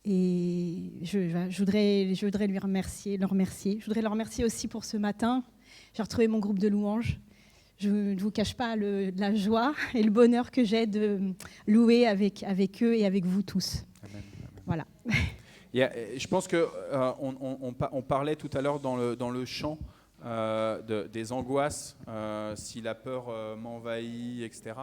Speaker 8: Et je voudrais le remercier. Je voudrais le remercier aussi pour ce matin. J'ai retrouvé mon groupe de louanges. Je ne vous cache pas la joie et le bonheur que j'ai de louer avec eux et avec vous tous.
Speaker 3: Amen.
Speaker 8: Voilà.
Speaker 3: Je pense qu'on parlait tout à l'heure dans le chant des angoisses, si la peur m'envahit, etc.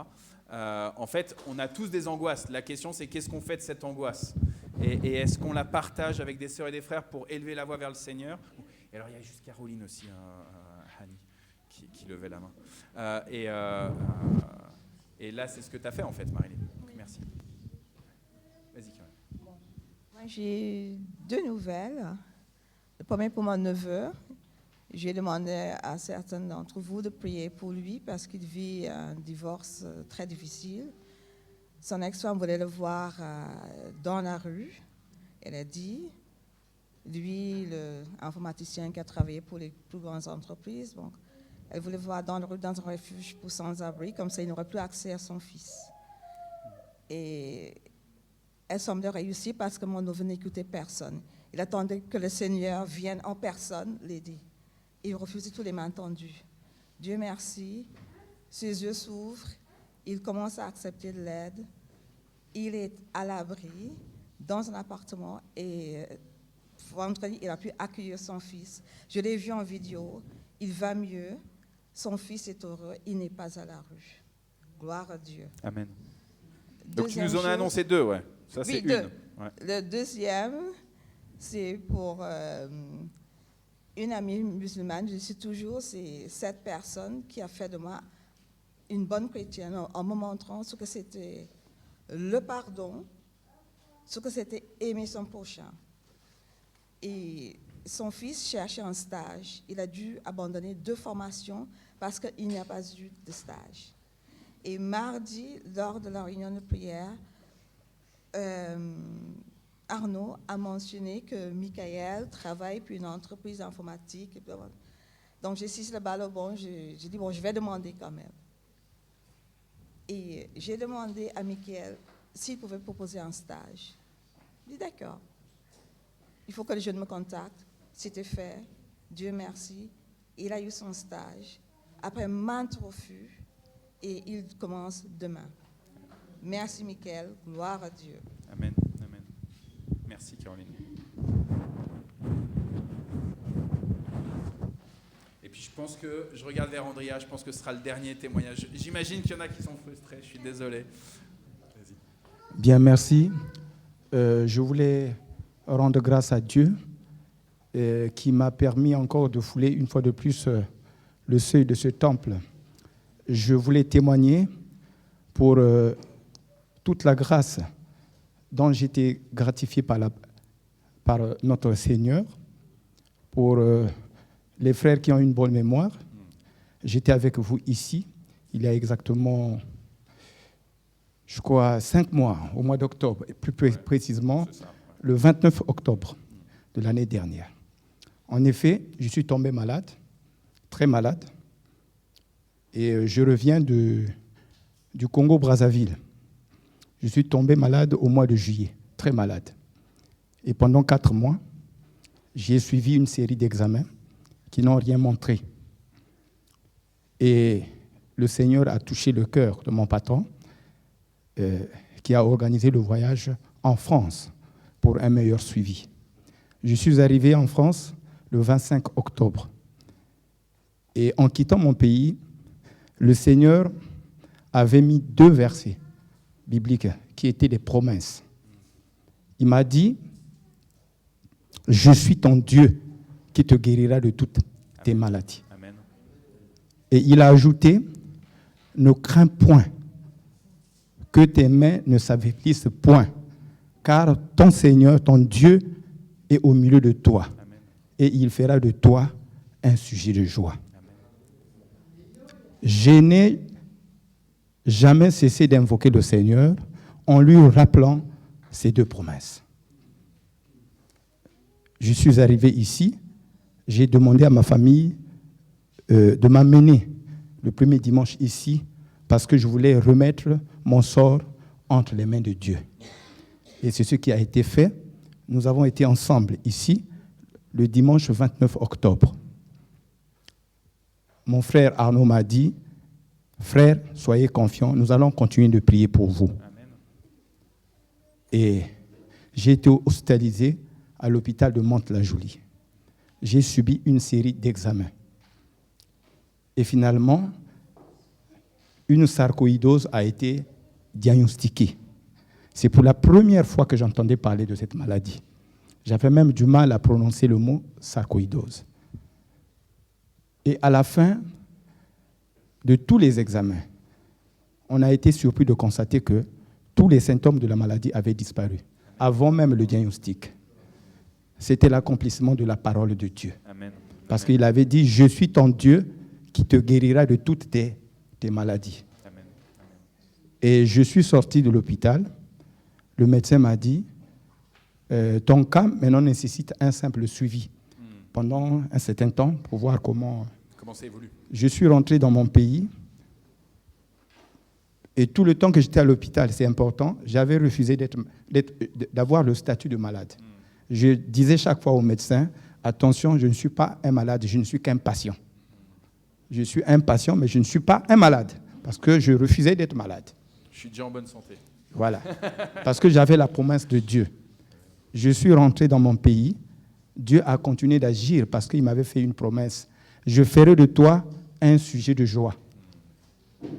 Speaker 3: En fait, on a tous des angoisses. La question, c'est qu'est-ce qu'on fait de cette angoisse ? Et est-ce qu'on la partage avec des sœurs et des frères pour élever la voix vers le Seigneur ? Et alors, il y a juste Caroline aussi, Hani, qui levait la main. Et là, c'est ce que tu as fait, en fait, Marilyn. Donc, merci. Vas-y, Caroline.
Speaker 9: Moi, j'ai 2 nouvelles. Le premier pour mon neveu. J'ai demandé à certains d'entre vous de prier pour lui parce qu'il vit un divorce très difficile. Son ex-femme voulait le voir dans la rue. Elle a dit, lui, l'informaticien qui a travaillé pour les plus grandes entreprises, donc, elle voulait le voir dans la rue, dans un refuge pour sans-abri, comme ça il n'aurait plus accès à son fils. Et elle semblait réussir parce que mon neveu n'écoutait personne. Il attendait que le Seigneur vienne en personne l'aider. Il refusait tous les mains tendues. Dieu merci, ses yeux s'ouvrent, il commence à accepter de l'aide. Il est à l'abri dans un appartement et vendredi, il a pu accueillir son fils. Je l'ai vu en vidéo, il va mieux, son fils est heureux, il n'est pas à la rue. Gloire à Dieu.
Speaker 3: Amen. Donc tu nous en as annoncé 2, ouais. Ça,
Speaker 9: oui,
Speaker 3: c'est
Speaker 9: 2.
Speaker 3: une. Ouais.
Speaker 9: Le deuxième, c'est pour une amie musulmane. Je suis toujours, c'est cette personne qui a fait de moi une bonne chrétienne en me montrant ce que c'était le pardon, ce que c'était aimer son prochain. Et son fils cherchait un stage. Il a dû abandonner 2 formations parce qu'il n'y a pas eu de stage. Et mardi, lors de la réunion de prière, Arnaud a mentionné que Michael travaille pour une entreprise informatique. Donc j'ai saisi le ballon bon, j'ai dit, bon, je vais demander quand même. Et j'ai demandé à Michael s'il pouvait proposer un stage. Il dit, d'accord. Il faut que le jeune me contacte. C'était fait. Dieu merci. Il a eu son stage. Après maintes refus, et il commence demain. Merci, Michael. Gloire à Dieu.
Speaker 3: Amen. Amen. Merci, Caroline. Et puis, je pense que, je regarde vers Andrea, je pense que ce sera le dernier témoignage. J'imagine qu'il y en a qui sont frustrés, je suis désolé. Vas-y.
Speaker 10: Bien, merci. Je voulais rendre grâce à Dieu qui m'a permis encore de fouler une fois de plus le seuil de ce temple. Je voulais témoigner pour toute la grâce dont j'ai été gratifié par notre Seigneur, pour les frères qui ont une bonne mémoire. J'étais avec vous ici, il y a exactement, je crois, 5 mois, au mois d'octobre, et plus précisément,
Speaker 3: C'est ça, ouais.
Speaker 10: le 29 octobre de l'année dernière. En effet, je suis tombé malade, très malade, et je reviens du Congo-Brazzaville. Je suis tombé malade au mois de juillet, très malade. Et pendant 4 mois, j'ai suivi une série d'examens qui n'ont rien montré. Et le Seigneur a touché le cœur de mon patron, qui a organisé le voyage en France pour un meilleur suivi. Je suis arrivé en France le 25 octobre. Et en quittant mon pays, le Seigneur avait mis 2 versets bibliques qui étaient des promesses. Il m'a dit, « Je suis ton Dieu qui te guérira de toutes tes maladies. »
Speaker 3: Amen.
Speaker 10: Et il a ajouté, « Ne crains point que tes mains ne s'affaiblissent point, car ton Seigneur, ton Dieu, est au milieu de toi,
Speaker 3: Amen.
Speaker 10: et il fera de toi un sujet de joie. »
Speaker 3: Amen.
Speaker 10: Je n'ai jamais cessé d'invoquer le Seigneur en lui rappelant ces 2 promesses. Je suis arrivé ici, j'ai demandé à ma famille de m'amener le premier dimanche ici parce que je voulais remettre mon sort entre les mains de Dieu. Et c'est ce qui a été fait. Nous avons été ensemble ici le dimanche 29 octobre. Mon frère Arnaud m'a dit, « Frère, soyez confiants, nous allons continuer de prier pour vous. »
Speaker 3: Amen.
Speaker 10: Et j'ai été hospitalisé à l'hôpital de Mantes-la-Jolie. J'ai subi une série d'examens. Et finalement, une sarcoïdose a été diagnostiquée. C'est pour la première fois que j'entendais parler de cette maladie. J'avais même du mal à prononcer le mot sarcoïdose. Et à la fin de tous les examens, on a été surpris de constater que tous les symptômes de la maladie avaient disparu, avant même le diagnostic. C'était l'accomplissement de la parole de Dieu.
Speaker 3: Amen.
Speaker 10: Parce qu'il avait dit, « Je suis ton Dieu qui te guérira de toutes tes maladies. »
Speaker 3: Amen.
Speaker 10: Et je suis sorti de l'hôpital. Le médecin m'a dit, ton cas maintenant nécessite un simple suivi pendant un certain temps pour voir comment
Speaker 3: ça évolue.
Speaker 10: Je suis rentré dans mon pays. Et tout le temps que j'étais à l'hôpital, c'est important, j'avais refusé d'avoir le statut de malade. Je disais chaque fois au médecin, attention, je ne suis pas un malade, je ne suis qu'un patient. Je suis un patient, mais je ne suis pas un malade, parce que je refusais d'être malade.
Speaker 3: Je suis déjà en bonne santé.
Speaker 10: Voilà, parce que j'avais la promesse de Dieu. Je suis rentré dans mon pays, Dieu a continué d'agir parce qu'il m'avait fait une promesse. Je ferai de toi un sujet de joie.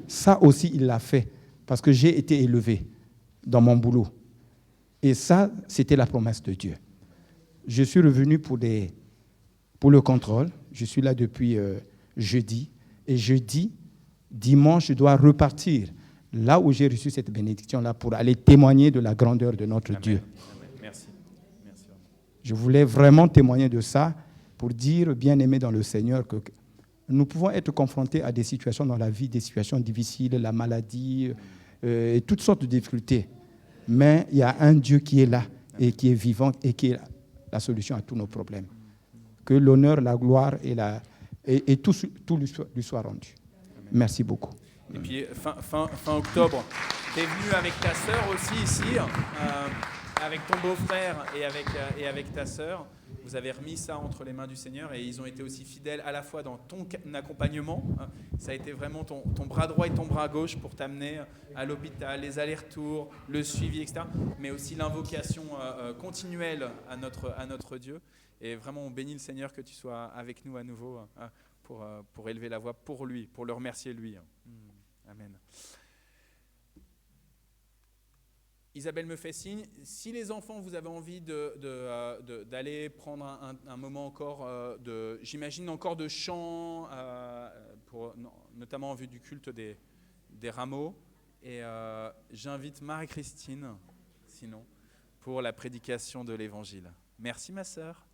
Speaker 10: Ça aussi, il l'a fait, parce que j'ai été élevé dans mon boulot. Et ça, c'était la promesse de Dieu. Je suis revenu pour le contrôle. Je suis là depuis jeudi. Et jeudi, dimanche, je dois repartir là où j'ai reçu cette bénédiction-là pour aller témoigner de la grandeur de notre
Speaker 3: Amen.
Speaker 10: Dieu.
Speaker 3: Amen. Merci. Merci.
Speaker 10: Je voulais vraiment témoigner de ça pour dire, bien-aimés dans le Seigneur, que nous pouvons être confrontés à des situations dans la vie, des situations difficiles, la maladie et toutes sortes de difficultés. Mais il y a un Dieu qui est là et qui est vivant et qui est la solution à tous nos problèmes. Que l'honneur, la gloire et tout lui soit rendu. Merci beaucoup.
Speaker 3: Et puis, fin octobre, tu es venu avec ta sœur aussi ici, avec ton beau-frère et avec ta sœur. Vous avez remis ça entre les mains du Seigneur et ils ont été aussi fidèles à la fois dans ton accompagnement. Ça a été vraiment ton bras droit et ton bras gauche pour t'amener à l'hôpital, les allers-retours, le suivi, etc. Mais aussi l'invocation continuelle à notre Dieu. Et vraiment, on bénit le Seigneur que tu sois avec nous à nouveau pour élever la voix pour lui, pour le remercier lui. Amen. Isabelle me fait signe. Si les enfants, vous avez envie d'aller prendre un moment encore j'imagine encore de chant, notamment en vue du culte des rameaux. Et j'invite Marie-Christine, sinon, pour la prédication de l'Évangile. Merci ma sœur.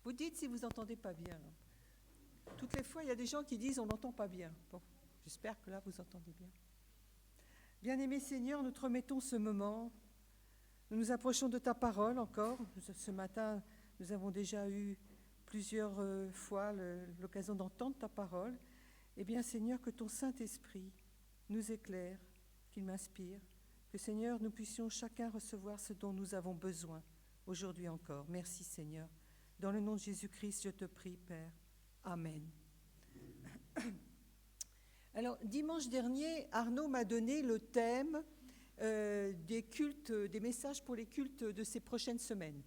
Speaker 11: Vous dites si vous n'entendez pas bien. Toutes les fois, il y a des gens qui disent on n'entend pas bien. Bon, j'espère que là, vous entendez bien. Bien-aimé Seigneur, nous te remettons ce moment. Nous nous approchons de ta parole encore. Ce matin, nous avons déjà eu plusieurs fois l'occasion d'entendre ta parole. Eh bien, Seigneur, que ton Saint-Esprit nous éclaire, qu'il m'inspire, que, Seigneur, nous puissions chacun recevoir ce dont nous avons besoin aujourd'hui encore. Merci, Seigneur. Dans le nom de Jésus-Christ, je te prie, Père. Amen. Alors, dimanche dernier, Arnaud m'a donné le thème des cultes, des messages pour les cultes de ces prochaines semaines.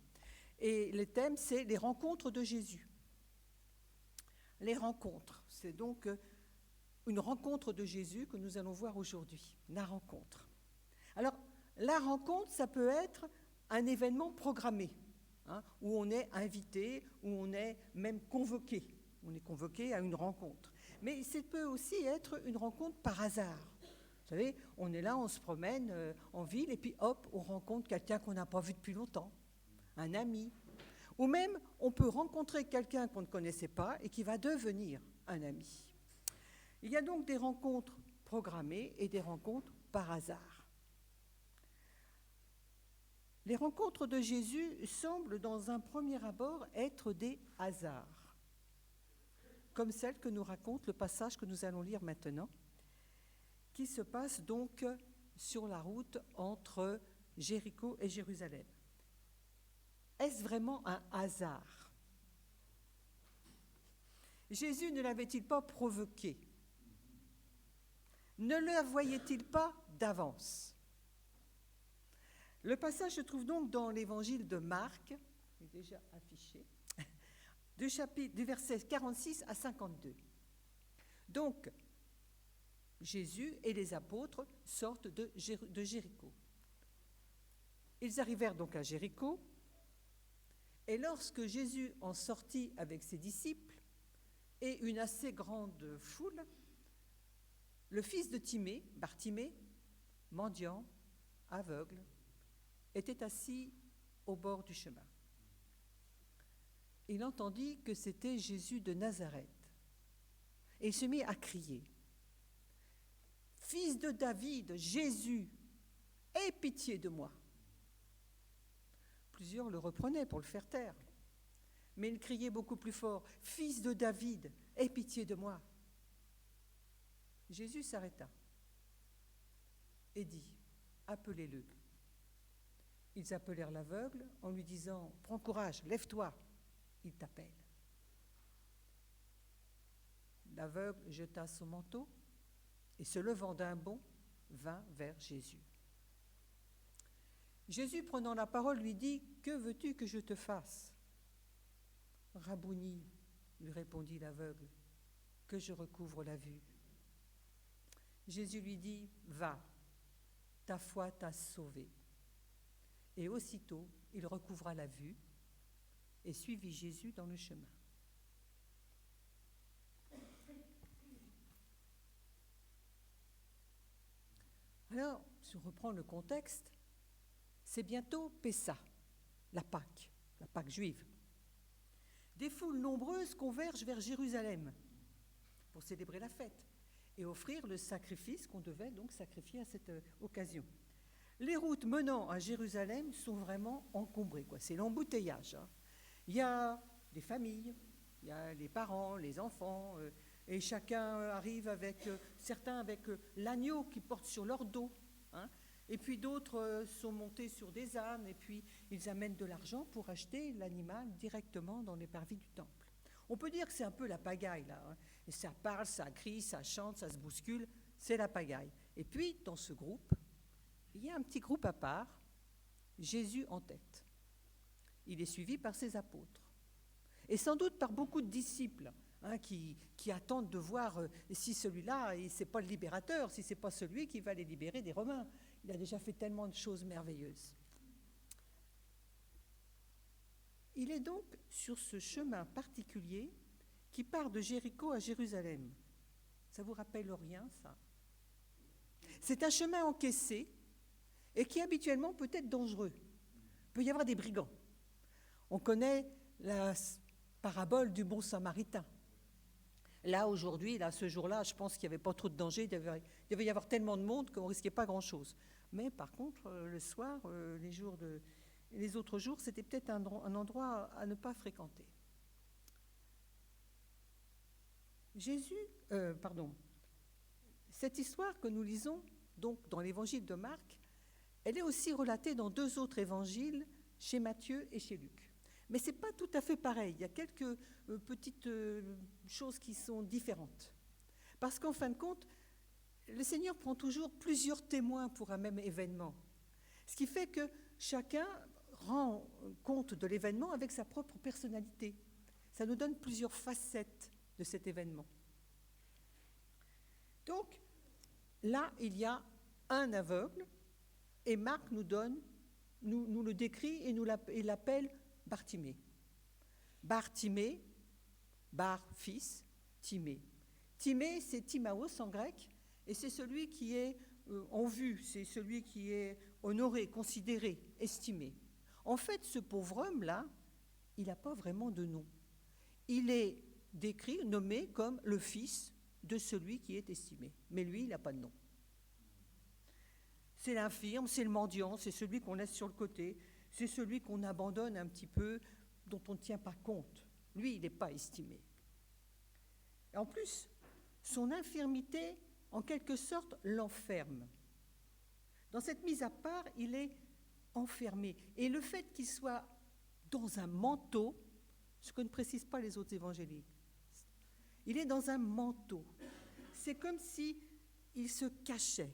Speaker 11: Et le thème, c'est les rencontres de Jésus. Les rencontres, c'est donc une rencontre de Jésus que nous allons voir aujourd'hui, la rencontre. Alors, la rencontre, ça peut être un événement programmé, où on est invité, où on est même convoqué. On est convoqué à une rencontre. Mais ça peut aussi être une rencontre par hasard. Vous savez, on est là, on se promène en ville, et puis hop, on rencontre quelqu'un qu'on n'a pas vu depuis longtemps, un ami. Ou même, on peut rencontrer quelqu'un qu'on ne connaissait pas et qui va devenir un ami. Il y a donc des rencontres programmées et des rencontres par hasard. Les rencontres de Jésus semblent, dans un premier abord, être des hasards, comme celle que nous raconte le passage que nous allons lire maintenant, qui se passe donc sur la route entre Jéricho et Jérusalem. Est-ce vraiment un hasard? Jésus ne l'avait-il pas provoqué? Ne le voyait-il pas d'avance? Le passage se trouve donc dans l'évangile de Marc, qui est déjà affiché, du verset 46 à 52. Donc, Jésus et les apôtres sortent de Jéricho. Ils arrivèrent donc à Jéricho, et lorsque Jésus en sortit avec ses disciples et une assez grande foule, le fils de Timée, Bartimée, mendiant, aveugle, était assis au bord du chemin. Il entendit que c'était Jésus de Nazareth, et il se mit à crier: « Fils de David, Jésus, aie pitié de moi !» Plusieurs le reprenaient pour le faire taire, mais il criait beaucoup plus fort: « Fils de David, aie pitié de moi !» Jésus s'arrêta et dit: « Appelez-le. » Ils appelèrent l'aveugle en lui disant: « Prends courage, lève-toi, il t'appelle. » L'aveugle jeta son manteau et, se levant d'un bond, vint vers Jésus. Jésus, prenant la parole, lui dit: « Que veux-tu que je te fasse ?» « Rabouni, lui répondit l'aveugle, que je recouvre la vue. » Jésus lui dit: « Va, ta foi t'a sauvé. » Et aussitôt, il recouvra la vue et suivit Jésus dans le chemin. Alors, si on reprend le contexte, c'est bientôt Pessah, la Pâque juive. Des foules nombreuses convergent vers Jérusalem pour célébrer la fête et offrir le sacrifice qu'on devait donc sacrifier à cette occasion. Les routes menant à Jérusalem sont vraiment encombrées, c'est l'embouteillage. Il y a des familles, il y a les parents, les enfants, et chacun arrive avec, certains avec l'agneau qu'ils portent sur leur dos, et puis d'autres sont montés sur des ânes, et puis ils amènent de l'argent pour acheter l'animal directement dans les parvis du temple. On peut dire que c'est un peu la pagaille, là. Et ça parle, ça crie, ça chante, ça se bouscule, c'est la pagaille. Et puis, dans ce groupe, il y a un petit groupe à part, Jésus en tête. Il est suivi par ses apôtres. Et sans doute par beaucoup de disciples qui attendent de voir si celui-là, ce n'est pas le libérateur, si ce n'est pas celui qui va les libérer des Romains. Il a déjà fait tellement de choses merveilleuses. Il est donc sur ce chemin particulier qui part de Jéricho à Jérusalem. Ça vous rappelle rien, ça? C'est un chemin encaissé et qui habituellement peut être dangereux. peut y avoir des brigands. On connaît la parabole du bon samaritain. Là, aujourd'hui, là, ce jour-là, je pense qu'il n'y avait pas trop de danger. Il devait y avoir tellement de monde qu'on ne risquait pas grand-chose. Mais par contre, le soir, les autres jours, c'était peut-être un endroit à ne pas fréquenter. Cette histoire que nous lisons donc dans l'évangile de Marc, elle est aussi relatée dans 2 autres évangiles, chez Matthieu et chez Luc. Mais ce n'est pas tout à fait pareil. Il y a quelques petites choses qui sont différentes. Parce qu'en fin de compte, le Seigneur prend toujours plusieurs témoins pour un même événement. Ce qui fait que chacun rend compte de l'événement avec sa propre personnalité. Ça nous donne plusieurs facettes de cet événement. Donc, là, il y a un aveugle, et Marc nous le décrit et il l'appelle Bartimée. Bartimée, Bar, fils, Timée. Timée, c'est Timaos en grec, et c'est celui qui est en vue, c'est celui qui est honoré, considéré, estimé. En fait, ce pauvre homme-là, il n'a pas vraiment de nom. Il est décrit, nommé comme le fils de celui qui est estimé. Mais lui, il n'a pas de nom. C'est l'infirme, c'est le mendiant, c'est celui qu'on laisse sur le côté, c'est celui qu'on abandonne un petit peu, dont on ne tient pas compte. Lui, il n'est pas estimé. Et en plus, son infirmité, en quelque sorte, l'enferme. Dans cette mise à part, il est enfermé. Et le fait qu'il soit dans un manteau, ce que ne précisent pas les autres évangélistes, il est dans un manteau. C'est comme si il se cachait.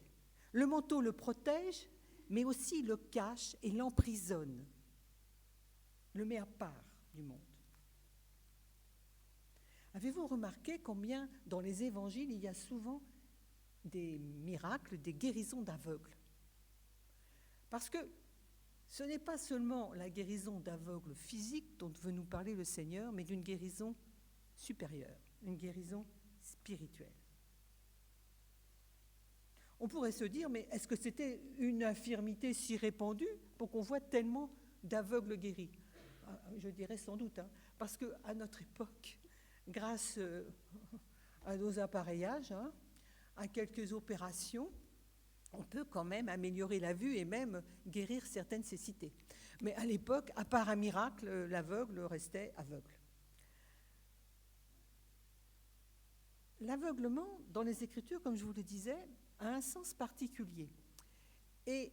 Speaker 11: Le manteau le protège, mais aussi le cache et l'emprisonne, le met à part du monde. Avez-vous remarqué combien dans les évangiles, il y a souvent des miracles, des guérisons d'aveugles? Parce que ce n'est pas seulement la guérison d'aveugles physiques dont veut nous parler le Seigneur, mais d'une guérison supérieure, une guérison spirituelle. On pourrait se dire, mais est-ce que c'était une infirmité si répandue pour qu'on voit tellement d'aveugles guéris? Je dirais sans doute, parce qu'à notre époque, grâce à nos appareillages, à quelques opérations, on peut quand même améliorer la vue et même guérir certaines cécités. Mais à l'époque, à part un miracle, l'aveugle restait aveugle. L'aveuglement, dans les Écritures, comme je vous le disais, a un sens particulier. Et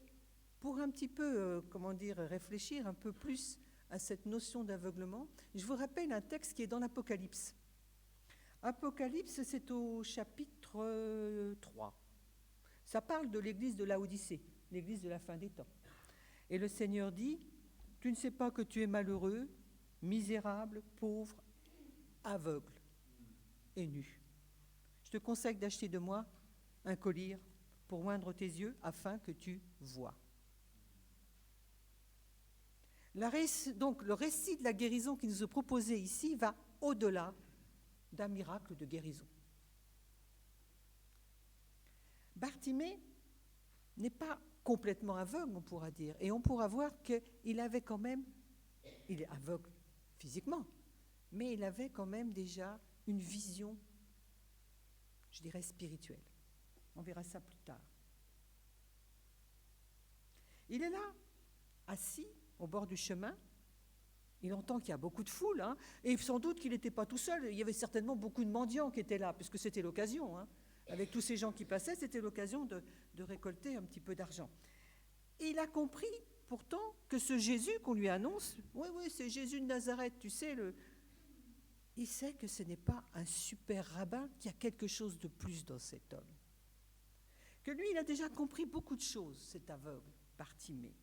Speaker 11: pour un petit peu, réfléchir un peu plus à cette notion d'aveuglement, je vous rappelle un texte qui est dans l'Apocalypse. Apocalypse, c'est au chapitre 3. Ça parle de l'église de Laodicée, l'église de la fin des temps. Et le Seigneur dit, « Tu ne sais pas que tu es malheureux, misérable, pauvre, aveugle et nu. Je te conseille d'acheter de moi un collier pour oindre tes yeux afin que tu vois. » Donc le récit de la guérison qui nous est proposé ici va au-delà d'un miracle de guérison. Bartimée n'est pas complètement aveugle, on pourra dire, et on pourra voir qu'il avait quand même, il est aveugle physiquement, mais il avait quand même déjà une vision, je dirais, spirituelle. On verra ça plus tard. Il est là, assis au bord du chemin. Il entend qu'il y a beaucoup de foule, et sans doute qu'il n'était pas tout seul. Il y avait certainement beaucoup de mendiants qui étaient là, puisque c'était l'occasion. Avec tous ces gens qui passaient, c'était l'occasion de récolter un petit peu d'argent. Et il a compris, pourtant, que ce Jésus qu'on lui annonce, oui, c'est Jésus de Nazareth, tu sais, il sait que ce n'est pas un super rabbin, qu'il y a quelque chose de plus dans cet homme. Que lui, il a déjà compris beaucoup de choses, cet aveugle, Bartimée.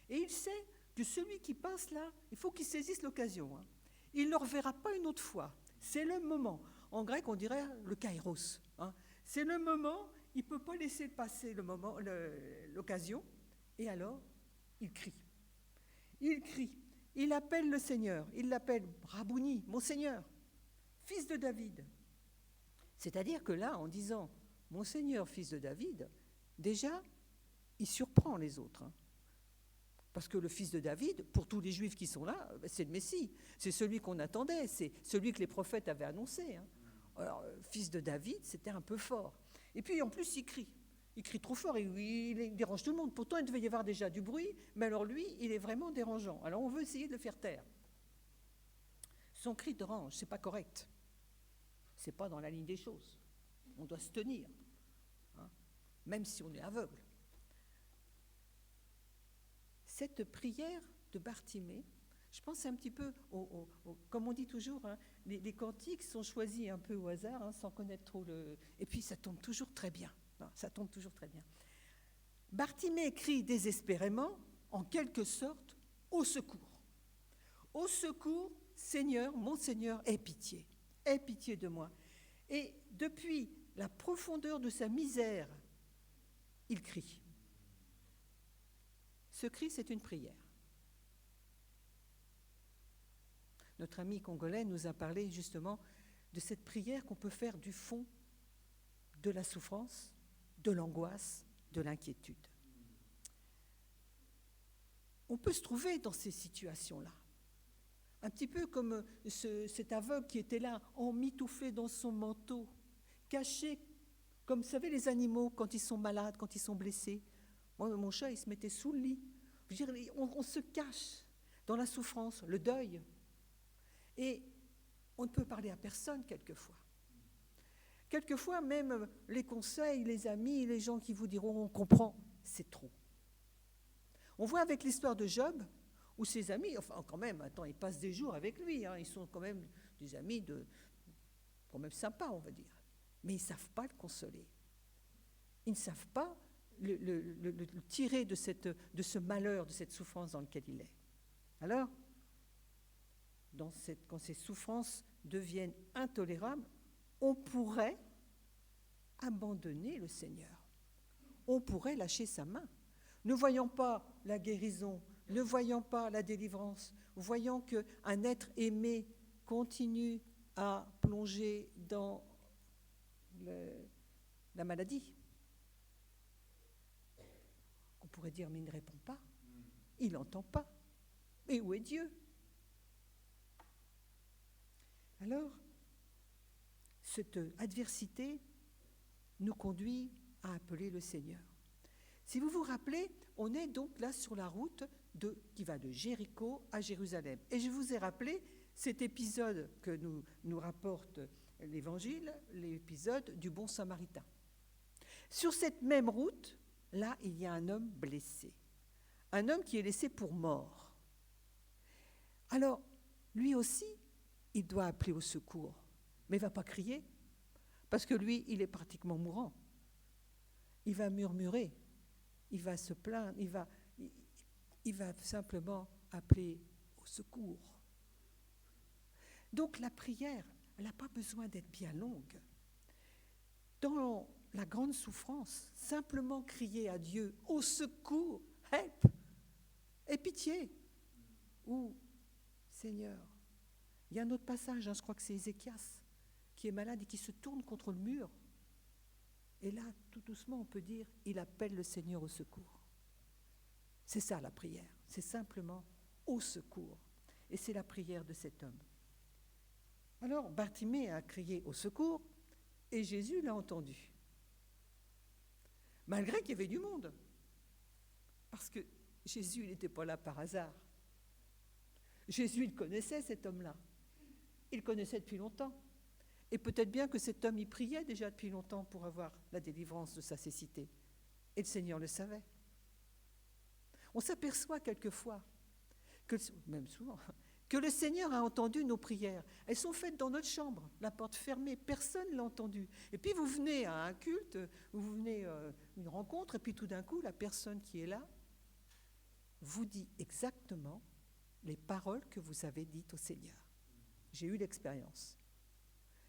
Speaker 11: Et il sait que celui qui passe là, il faut qu'il saisisse l'occasion. Il ne le reverra pas une autre fois. C'est le moment. En grec, on dirait le kairos. C'est le moment, il ne peut pas laisser passer l'occasion. Et alors, il crie. Il crie. Il appelle le Seigneur. Il l'appelle Rabouni, mon Seigneur, fils de David. C'est-à-dire que là, en disant mon Seigneur, fils de David, déjà, il surprend les autres. Parce que le fils de David, pour tous les Juifs qui sont là, c'est le Messie. C'est celui qu'on attendait, c'est celui que les prophètes avaient annoncé. Alors, fils de David, c'était un peu fort. Et puis, en plus, il crie. Il crie trop fort et il dérange tout le monde. Pourtant, il devait y avoir déjà du bruit, mais alors lui, il est vraiment dérangeant. Alors, on veut essayer de le faire taire. Son cri dérange, c'est pas correct. C'est pas dans la ligne des choses. On doit se tenir, même si on est aveugle. Cette prière de Bartimée, je pense un petit peu, comme on dit toujours, les cantiques sont choisis un peu au hasard, sans connaître trop le... Et puis ça tombe toujours très bien. Ça tombe toujours très bien. Bartimée crie désespérément, en quelque sorte, au secours. Au secours, Seigneur, mon Seigneur, aie pitié de moi. Et depuis la profondeur de sa misère, il crie. Ce cri, c'est une prière. Notre ami congolais nous a parlé justement de cette prière qu'on peut faire du fond de la souffrance, de l'angoisse, de l'inquiétude. On peut se trouver dans ces situations-là. Un petit peu comme cet aveugle qui était là, emmitouflé dans son manteau, caché, comme vous savez les animaux quand ils sont malades, quand ils sont blessés. Moi, mon chat, il se mettait sous le lit. Je veux dire, on se cache dans la souffrance, le deuil. Et on ne peut parler à personne quelquefois. Quelquefois, même les conseils, les amis, les gens qui vous diront « on comprend », c'est trop. On voit avec l'histoire de Job, où ses amis, enfin quand même, ils passent des jours avec lui, ils sont quand même des amis quand même sympas, on va dire. Mais ils ne savent pas le consoler. Ils ne savent pas le tirer de ce malheur, de cette souffrance dans laquelle il est. Alors, quand ces souffrances deviennent intolérables, on pourrait abandonner le Seigneur. On pourrait lâcher sa main. Ne voyant pas la guérison, ne voyant pas la délivrance, voyant qu'un être aimé continue à plonger dans la maladie. On pourrait dire, mais il ne répond pas, il n'entend pas. Et où est Dieu? Alors, cette adversité nous conduit à appeler le Seigneur. Si vous vous rappelez, on est donc là sur la route qui va de Jéricho à Jérusalem. Et je vous ai rappelé cet épisode que nous rapporte l'Évangile, l'épisode du bon Samaritain. Sur cette même route, là, il y a un homme blessé, un homme qui est laissé pour mort. Alors, lui aussi, il doit appeler au secours, mais il ne va pas crier, parce que lui, il est pratiquement mourant. Il va murmurer, il va se plaindre, il va simplement appeler au secours. Donc la prière, elle n'a pas besoin d'être bien longue. Dans la grande souffrance, simplement crier à Dieu, au secours, help, aie pitié, ou Seigneur. Il y a un autre passage, je crois que c'est Ézéchias, qui est malade et qui se tourne contre le mur. Et là, tout doucement, on peut dire, il appelle le Seigneur au secours. C'est ça la prière, c'est simplement au secours. Et c'est la prière de cet homme. Alors, Bartimée a crié au secours et Jésus l'a entendu. Malgré qu'il y avait du monde. Parce que Jésus, il n'était pas là par hasard. Jésus, il connaissait cet homme-là. Il le connaissait depuis longtemps. Et peut-être bien que cet homme, il priait déjà depuis longtemps pour avoir la délivrance de sa cécité. Et le Seigneur le savait. On s'aperçoit quelquefois, même souvent, que le Seigneur a entendu nos prières. Elles sont faites dans notre chambre, la porte fermée, personne ne l'a entendu. Et puis vous venez à un culte, vous venez à une rencontre, et puis tout d'un coup, la personne qui est là vous dit exactement les paroles que vous avez dites au Seigneur. J'ai eu l'expérience.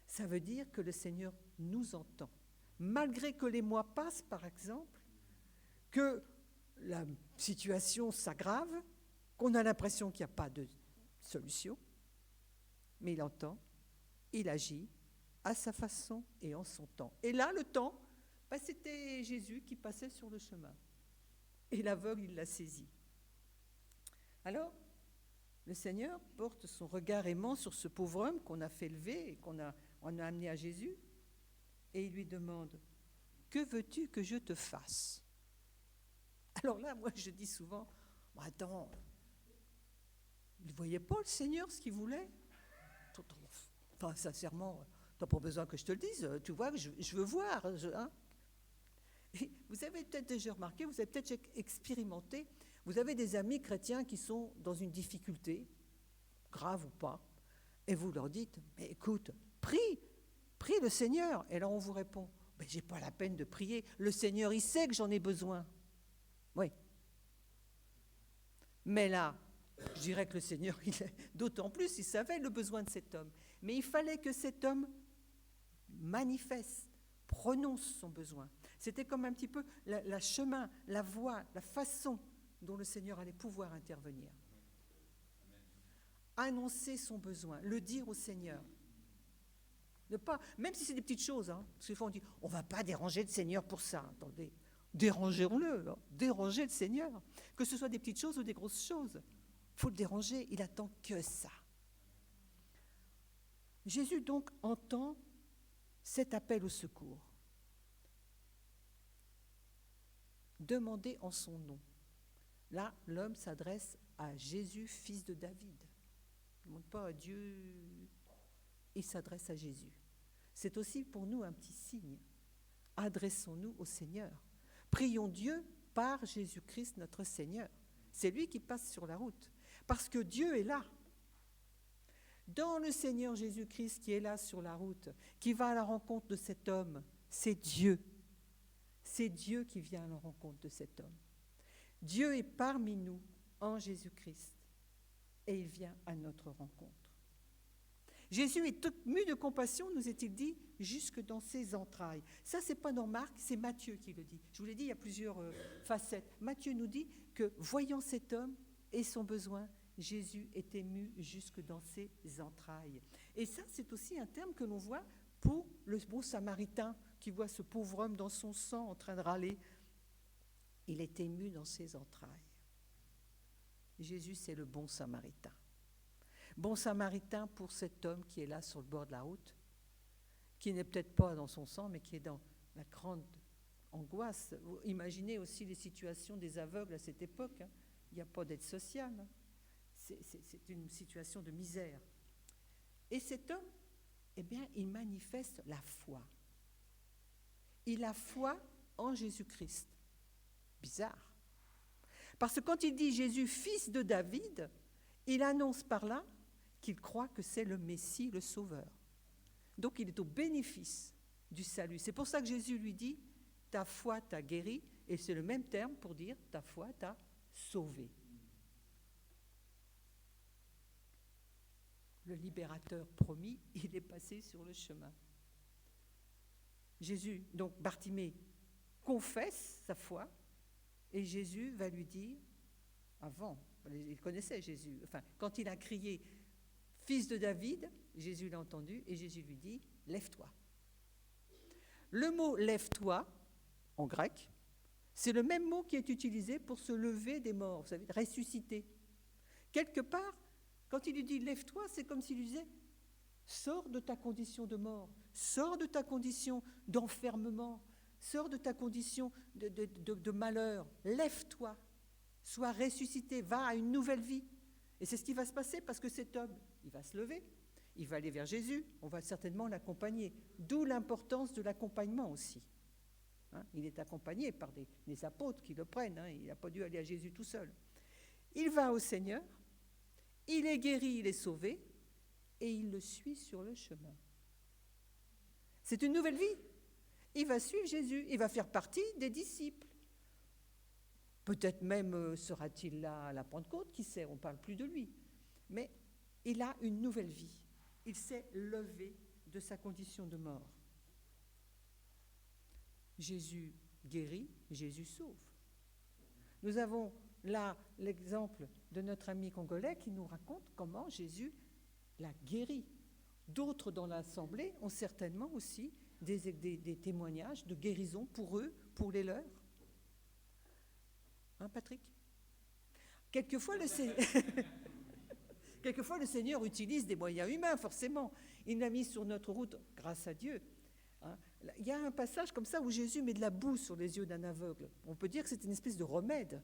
Speaker 11: Ça veut dire que le Seigneur nous entend. Malgré que les mois passent, par exemple, que la situation s'aggrave, qu'on a l'impression qu'il n'y a pas de solution, mais il entend, il agit à sa façon et en son temps. Et là, le temps, c'était Jésus qui passait sur le chemin. Et l'aveugle, il l'a saisi. Alors, le Seigneur porte son regard aimant sur ce pauvre homme qu'on a fait lever et on a amené à Jésus, et il lui demande, « Que veux-tu que je te fasse ?» Alors là, moi, je dis souvent, « Attends, il ne voyait pas le Seigneur ce qu'il voulait ?» Enfin, sincèrement, tu n'as pas besoin que je te le dise, tu vois, je veux voir. Et vous avez peut-être déjà remarqué, vous avez peut-être expérimenté, vous avez des amis chrétiens qui sont dans une difficulté, grave ou pas, et vous leur dites, mais écoute, prie le Seigneur. Et là, on vous répond, mais j'ai pas la peine de prier, le Seigneur, il sait que j'en ai besoin. Oui. Mais là, je dirais que le Seigneur, d'autant plus, il savait le besoin de cet homme. Mais il fallait que cet homme manifeste, prononce son besoin. C'était comme un petit peu la chemin, la voie, la façon dont le Seigneur allait pouvoir intervenir. Annoncer son besoin, le dire au Seigneur. Ne pas, même si c'est des petites choses, parce que des fois on dit, on ne va pas déranger le Seigneur pour ça. Attendez, dérangez-le, dérangez le Seigneur. Que ce soit des petites choses ou des grosses choses. Il faut le déranger, il attend que ça. Jésus donc entend cet appel au secours. Demandez en son nom. Là, l'homme s'adresse à Jésus, fils de David. Il ne demande pas à Dieu, il s'adresse à Jésus. C'est aussi pour nous un petit signe. Adressons-nous au Seigneur. Prions Dieu par Jésus-Christ notre Seigneur. C'est lui qui passe sur la route. Parce que Dieu est là. Dans le Seigneur Jésus-Christ qui est là sur la route, qui va à la rencontre de cet homme, c'est Dieu. C'est Dieu qui vient à la rencontre de cet homme. Dieu est parmi nous en Jésus-Christ et il vient à notre rencontre. Jésus est tout mu de compassion, nous est-il dit, jusque dans ses entrailles. Ça, c'est pas dans Marc, c'est Matthieu qui le dit. Je vous l'ai dit, il y a plusieurs facettes. Matthieu nous dit que voyant cet homme et son besoin, Jésus est ému jusque dans ses entrailles. Et ça, c'est aussi un terme que l'on voit pour le bon samaritain qui voit ce pauvre homme dans son sang en train de râler. Il est ému dans ses entrailles. Jésus, c'est le bon samaritain. Bon samaritain pour cet homme qui est là sur le bord de la route, qui n'est peut-être pas dans son sang, mais qui est dans la grande angoisse. Vous imaginez aussi les situations des aveugles à cette époque. Il n'y a pas d'aide sociale. C'est une situation de misère. Et cet homme, eh bien, il manifeste la foi. Il a foi en Jésus-Christ. Bizarre. Parce que quand il dit Jésus, fils de David, il annonce par là qu'il croit que c'est le Messie, le Sauveur. Donc il est au bénéfice du salut. C'est pour ça que Jésus lui dit, ta foi t'a guéri, et c'est le même terme pour dire, ta foi t'a sauvé. Le libérateur promis, il est passé sur le chemin. Jésus, donc Bartimée, confesse sa foi, et Jésus va lui dire, avant, il connaissait Jésus, enfin, quand il a crié « Fils de David », Jésus l'a entendu, et Jésus lui dit « Lève-toi ». Le mot « lève-toi », en grec, c'est le même mot qui est utilisé pour se lever des morts, vous savez, ressusciter. Quelque part, quand il lui dit « Lève-toi », c'est comme s'il lui disait « Sors de ta condition de mort, sors de ta condition d'enfermement, sors de ta condition de malheur, lève-toi, sois ressuscité, va à une nouvelle vie. » Et c'est ce qui va se passer parce que cet homme, il va se lever, il va aller vers Jésus, on va certainement l'accompagner. D'où l'importance de l'accompagnement aussi. Il est accompagné par des apôtres qui le prennent, il n'a pas dû aller à Jésus tout seul. Il va au Seigneur, il est guéri, il est sauvé, et il le suit sur le chemin. C'est une nouvelle vie. Il va suivre Jésus, il va faire partie des disciples. Peut-être même sera-t-il là à la Pentecôte, qui sait, on ne parle plus de lui. Mais il a une nouvelle vie. Il s'est levé de sa condition de mort. Jésus guérit, Jésus sauve. Nous avons là l'exemple de notre ami congolais qui nous raconte comment Jésus l'a guéri. D'autres dans l'assemblée ont certainement aussi des témoignages de guérison pour eux, pour les leurs. Hein, Patrick ? Quelquefois, Quelquefois, le Seigneur utilise des moyens humains, forcément. Il l'a mis sur notre route, grâce à Dieu. Hein. Il y a un passage comme ça où Jésus met de la boue sur les yeux d'un aveugle. On peut dire que c'est une espèce de remède.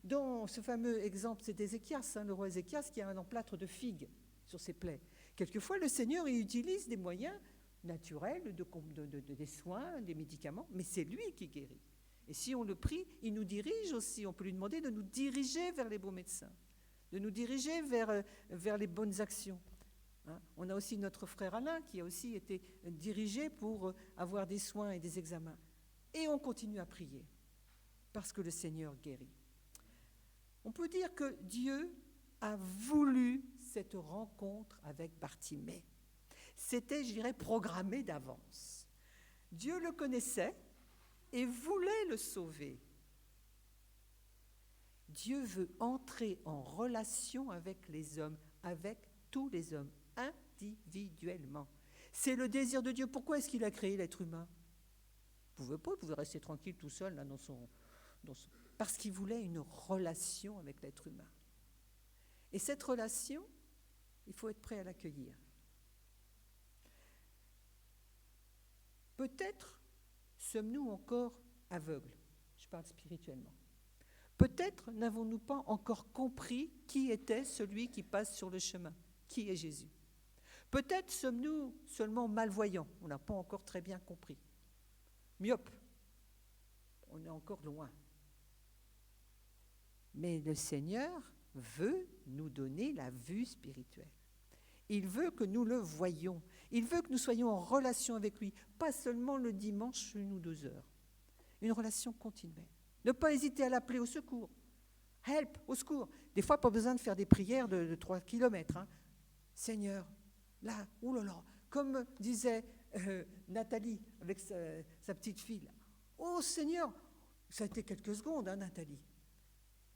Speaker 11: Dans ce fameux exemple, c'est d'Ézéchias, le roi Ézéchias, qui a un emplâtre de figues sur ses plaies. Quelquefois, le Seigneur il utilise des moyens naturels, des soins, des médicaments, mais c'est lui qui guérit. Et si on le prie, il nous dirige aussi. On peut lui demander de nous diriger vers les bons médecins, de nous diriger vers les bonnes actions. Hein. On a aussi notre frère Alain qui a aussi été dirigé pour avoir des soins et des examens. Et on continue à prier parce que le Seigneur guérit. On peut dire que Dieu a voulu cette rencontre avec Bartimée. C'était, je dirais, programmé d'avance. Dieu le connaissait et voulait le sauver. Dieu veut entrer en relation avec les hommes, avec tous les hommes, individuellement. C'est le désir de Dieu. Pourquoi est-ce qu'il a créé l'être humain? Il pouvait rester tranquille tout seul là, parce qu'il voulait une relation avec l'être humain. Et cette relation, il faut être prêt à l'accueillir. Peut-être sommes-nous encore aveugles, je parle spirituellement. Peut-être n'avons-nous pas encore compris qui était celui qui passe sur le chemin, qui est Jésus. Peut-être sommes-nous seulement malvoyants, on n'a pas encore très bien compris. Myopes, on est encore loin. Mais le Seigneur veut nous donner la vue spirituelle. Il veut que nous le voyions. Il veut que nous soyons en relation avec lui, pas seulement le dimanche 1 ou 2 heures. Une relation continuelle. Ne pas hésiter à l'appeler au secours. Help, au secours. Des fois, pas besoin de faire des prières de 3 kilomètres. Hein. Seigneur, là, oulala, comme disait Nathalie avec sa petite fille. Là. Oh Seigneur, ça a été quelques secondes, hein, Nathalie.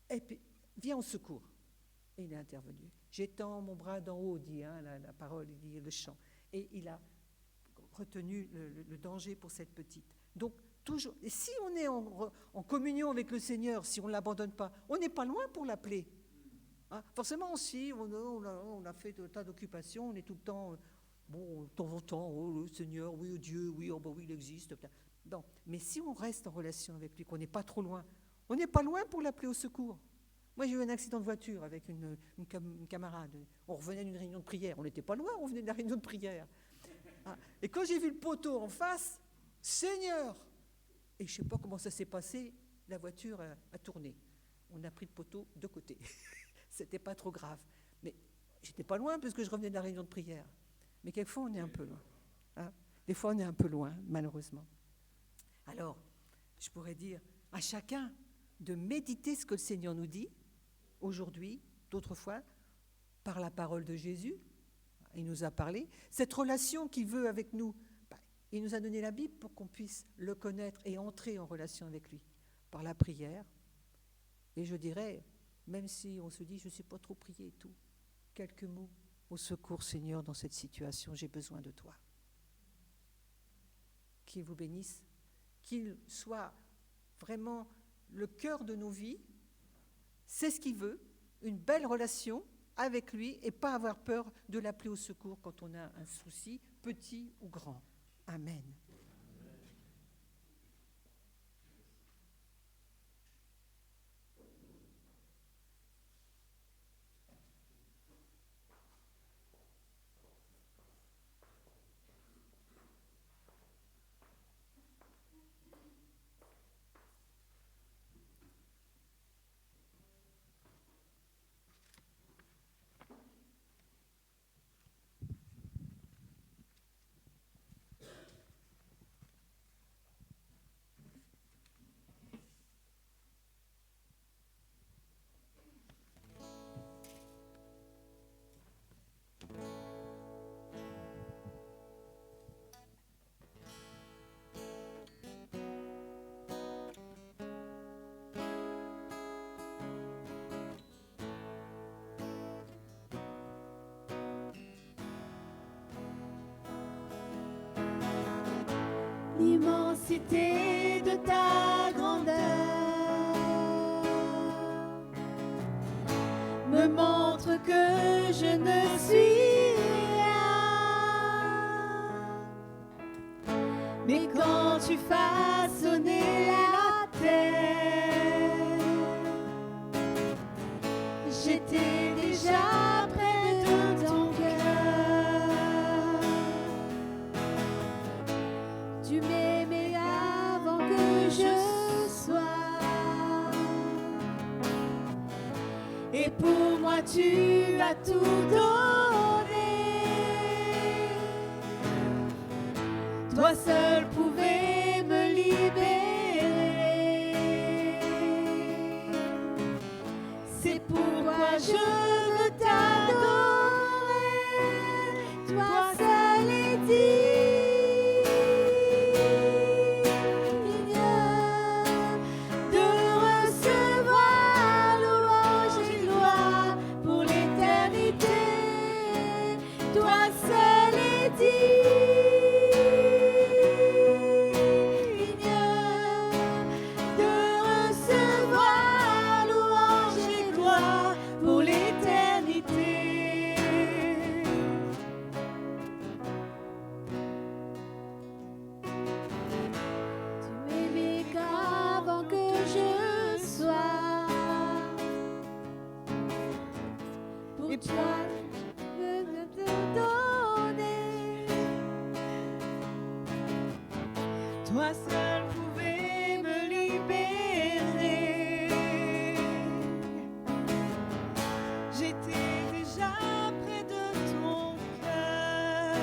Speaker 11: Et puis, viens au secours. Et il est intervenu. J'étends mon bras d'en haut, dit la parole, il dit le chant. Et il a retenu le danger pour cette petite. Donc, toujours, et si on est en communion avec le Seigneur, si on ne l'abandonne pas, on n'est pas loin pour l'appeler. Hein, forcément, si on a fait un tas d'occupations, on est tout le temps, de temps en temps, oh le Seigneur, oui, oh Dieu, oui, oh, bah, oui, il existe. Non. Mais si on reste en relation avec lui, qu'on n'est pas trop loin, on n'est pas loin pour l'appeler au secours. Moi, j'ai eu un accident de voiture avec une camarade. On revenait d'une réunion de prière. On n'était pas loin, on venait de la réunion de prière. Ah. Et quand j'ai vu le poteau en face, Seigneur! Et je ne sais pas comment ça s'est passé, la voiture a tourné. On a pris le poteau de côté. C'était pas trop grave. Mais j'étais pas loin parce que je revenais de la réunion de prière. Mais quelquefois, on est un peu loin. Hein? Des fois, on est un peu loin, malheureusement. Alors, je pourrais dire à chacun de méditer ce que le Seigneur nous dit, aujourd'hui, d'autres fois, par la parole de Jésus. Il nous a parlé. Cette relation qu'il veut avec nous, il nous a donné la Bible pour qu'on puisse le connaître et entrer en relation avec lui, par la prière. Et je dirais, même si on se dit, je ne sais pas trop prier et tout, quelques mots, au secours Seigneur dans cette situation, j'ai besoin de toi. Qu'il vous bénisse, qu'il soit vraiment le cœur de nos vies, c'est ce qu'il veut, une belle relation avec lui et pas avoir peur de l'appeler au secours quand on a un souci, petit ou grand. Amen.
Speaker 4: L'immensité de ta grandeur me montre que je ne suis rien. Mais quand tu façonnais la terre, j'étais déjà près de ton cœur. Tu m'aimais avant que je sois. Et pour moi tu as tout donné. Toi seul pouvais me libérer. C'est pourquoi je veux t'adorer. Toi seul est digne de recevoir louange et gloire pour l'éternité. Toi seul est digne de recevoir louange et gloire pour l'éternité. Tu m'aimais qu'avant que je sois. Pour toi, je veux te donner. Toi seul pouvais me libérer. J'étais déjà près de ton cœur.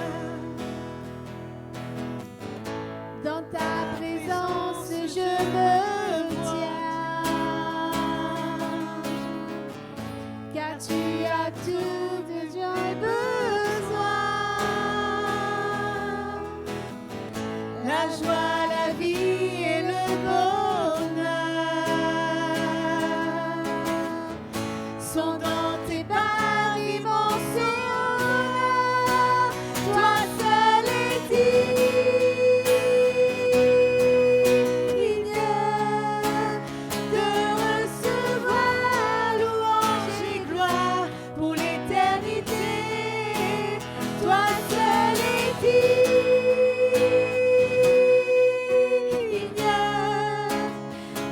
Speaker 4: Dans ta présence, je me tiens. Car tu as tout de dont j'ai besoin. La joie, la vie et le bonheur sont dans tes bras, mon Seigneur. Toi seul est digne de recevoir louange et gloire pour l'éternité. Toi seul est digne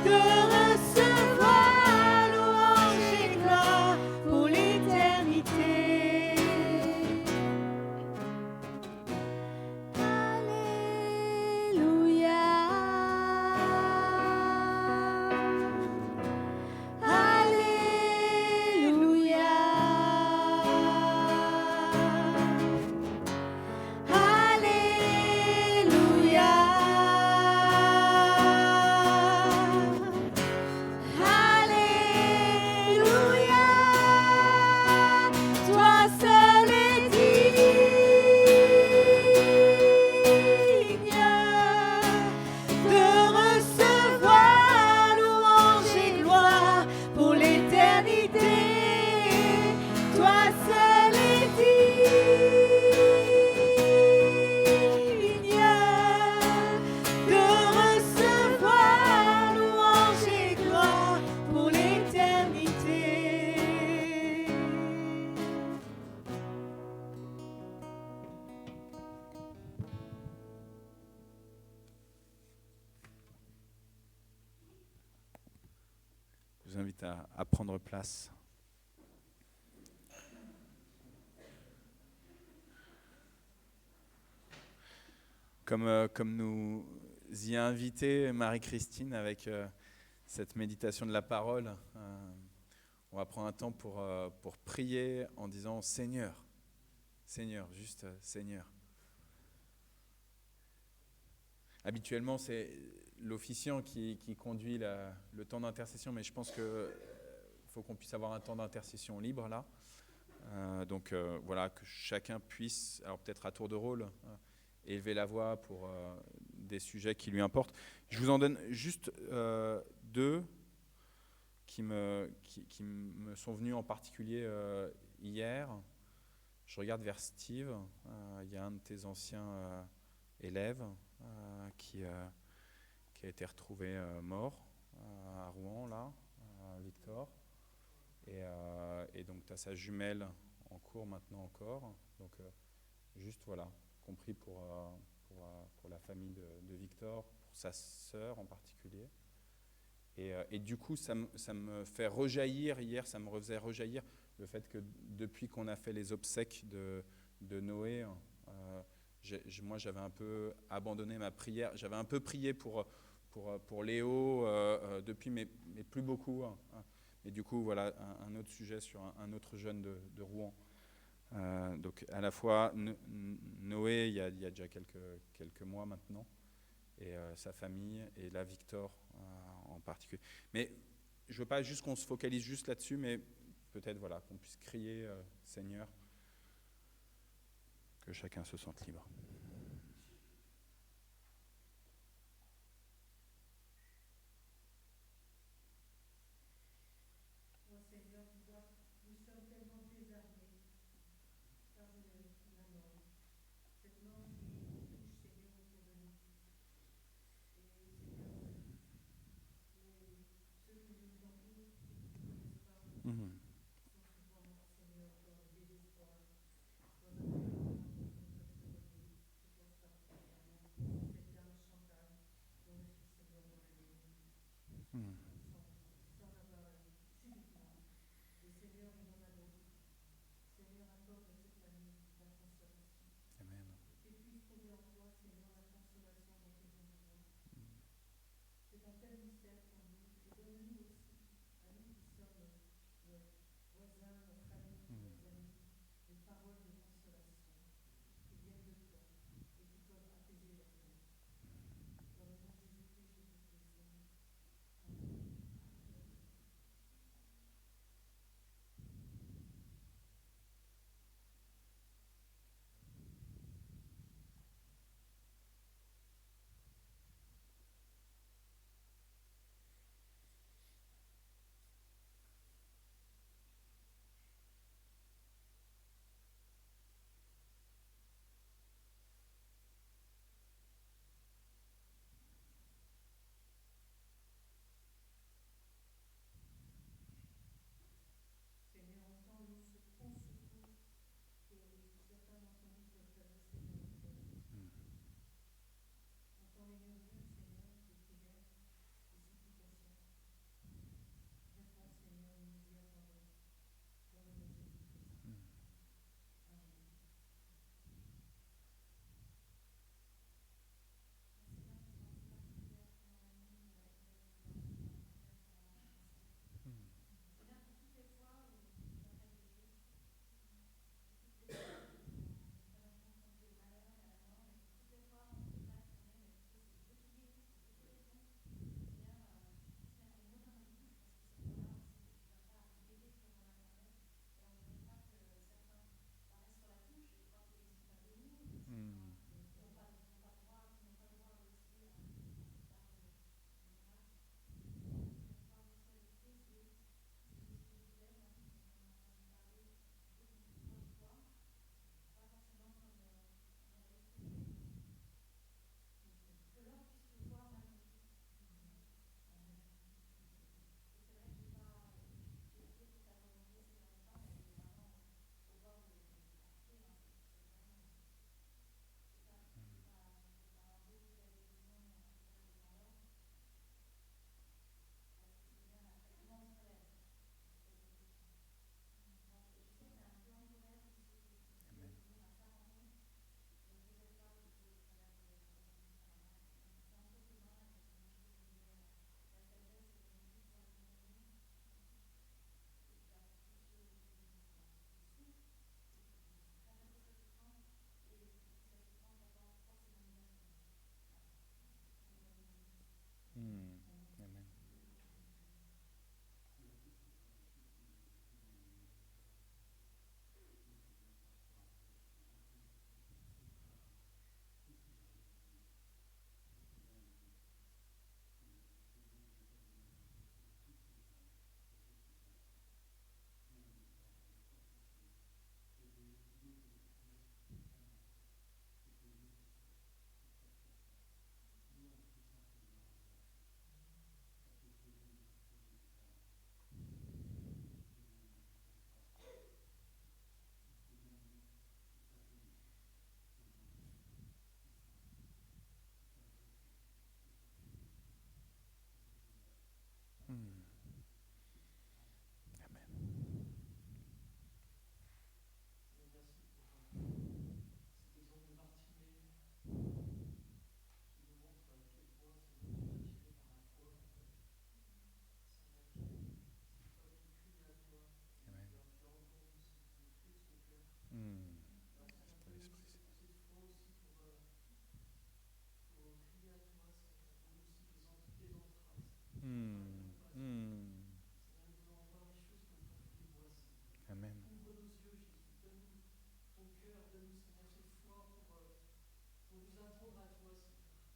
Speaker 4: de recevoir louange et gloire pour l'éternité. Alléluia. Alléluia. Alléluia. Toi seul es digne de recevoir louange et gloire pour l'éternité. Toi seul es digne de recevoir louange et gloire pour l'éternité.
Speaker 3: Je vous invite à prendre place. Comme nous y a invité Marie-Christine avec cette méditation de la parole, on va prendre un temps pour prier en disant Seigneur, Seigneur, juste Seigneur. Habituellement, c'est l'officiant qui conduit le temps d'intercession, mais je pense qu'il faut qu'on puisse avoir un temps d'intercession libre là. Donc voilà, que chacun puisse, alors peut-être à tour de rôle, élever la voix pour des sujets qui lui importent. Je vous en donne juste deux qui me sont venus en particulier hier. Je regarde vers Steve, il y a un de tes anciens élèves qui a été retrouvé mort à Rouen, là, Victor. Et donc, tu as sa jumelle en cours maintenant encore. Donc, juste, voilà, compris pour la famille de Victor, pour sa sœur en particulier. Et du coup, ça me fait rejaillir, hier, ça me faisait rejaillir le fait que depuis qu'on a fait les obsèques de Noé, moi, j'avais un peu abandonné ma prière. J'avais un peu prié pour Léo depuis, mais plus beaucoup. Et du coup, voilà, un autre sujet sur un autre jeune de Rouen. Donc, à la fois, Noé, il y a déjà quelques mois maintenant, et sa famille, et là, Victor en particulier. Mais je ne veux pas juste qu'on se focalise juste là-dessus, mais peut-être voilà, qu'on puisse crier Seigneur, que chacun se sente libre. Mhm.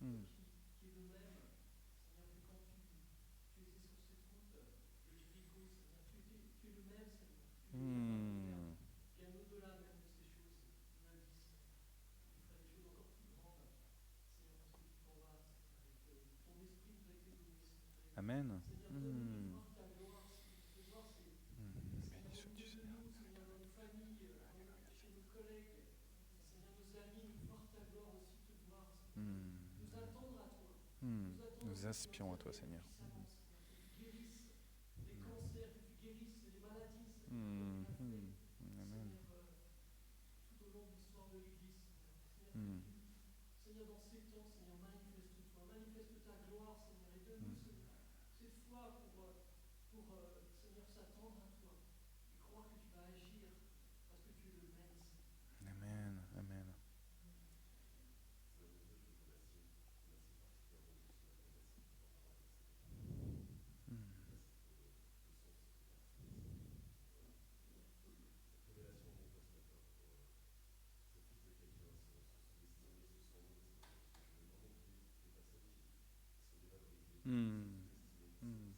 Speaker 3: Hmm. Hmm. Amen. Hmm. Béni sois-tu, Seigneur. Hmm. Hmm. Nous aspirons à toi, Seigneur. Hmm. Hmm. Amen. Hmm. Amen. Amen. Hmm. Hmm. Hmm.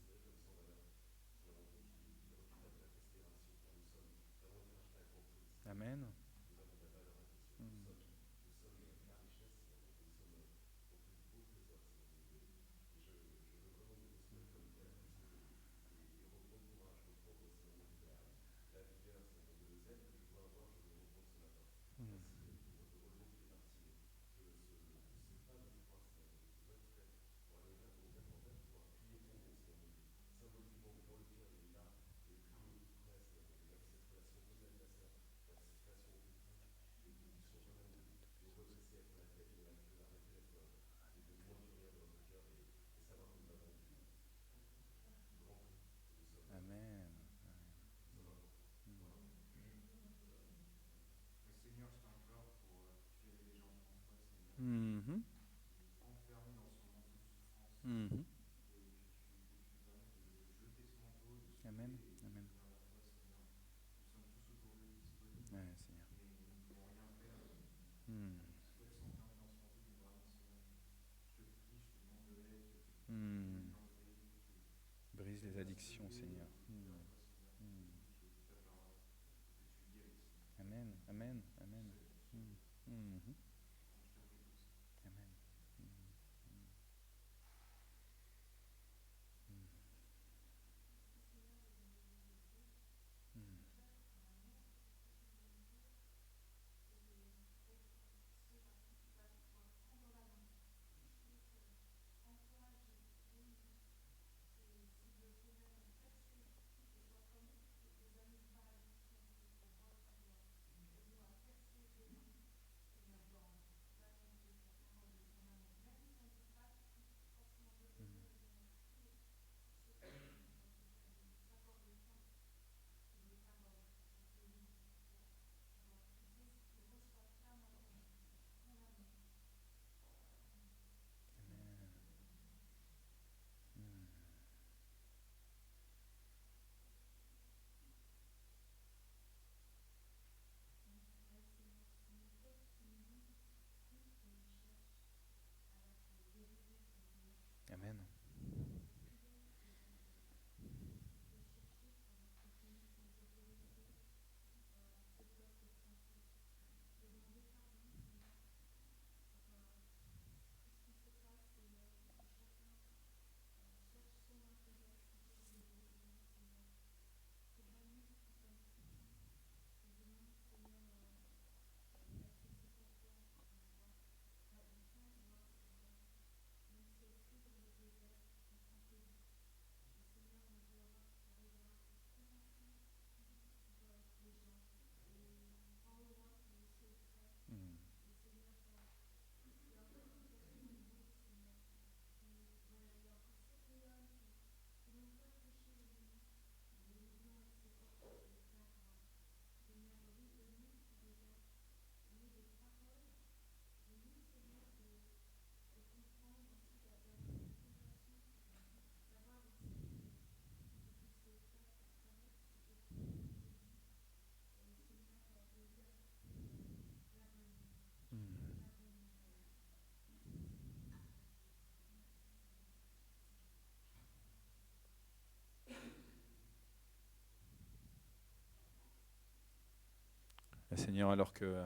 Speaker 3: Seigneur, alors que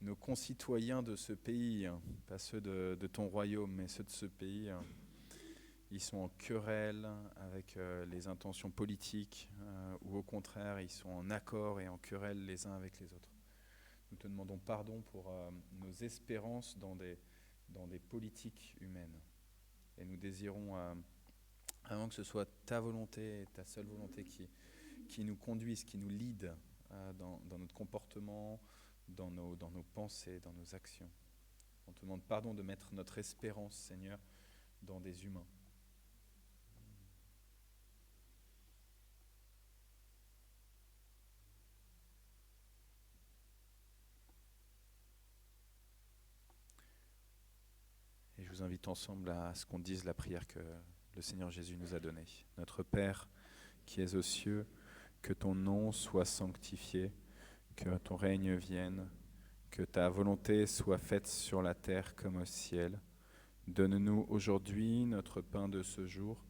Speaker 3: nos concitoyens de ce pays, pas ceux de ton royaume, mais ceux de ce pays, ils sont en querelle avec les intentions politiques, ou au contraire, ils sont en accord et en querelle les uns avec les autres. Nous te demandons pardon pour nos espérances dans des politiques humaines. Et nous désirons vraiment que ce soit ta volonté, ta seule volonté qui nous conduise, qui nous lead dans notre comportement, dans nos pensées, dans nos actions. On te demande pardon de mettre notre espérance, Seigneur, dans des humains. Et je vous invite ensemble à ce qu'on dise la prière que le Seigneur Jésus nous a donnée. Notre Père qui es aux cieux, que ton nom soit sanctifié, que ton règne vienne, que ta volonté soit faite sur la terre comme au ciel. Donne-nous aujourd'hui notre pain de ce jour.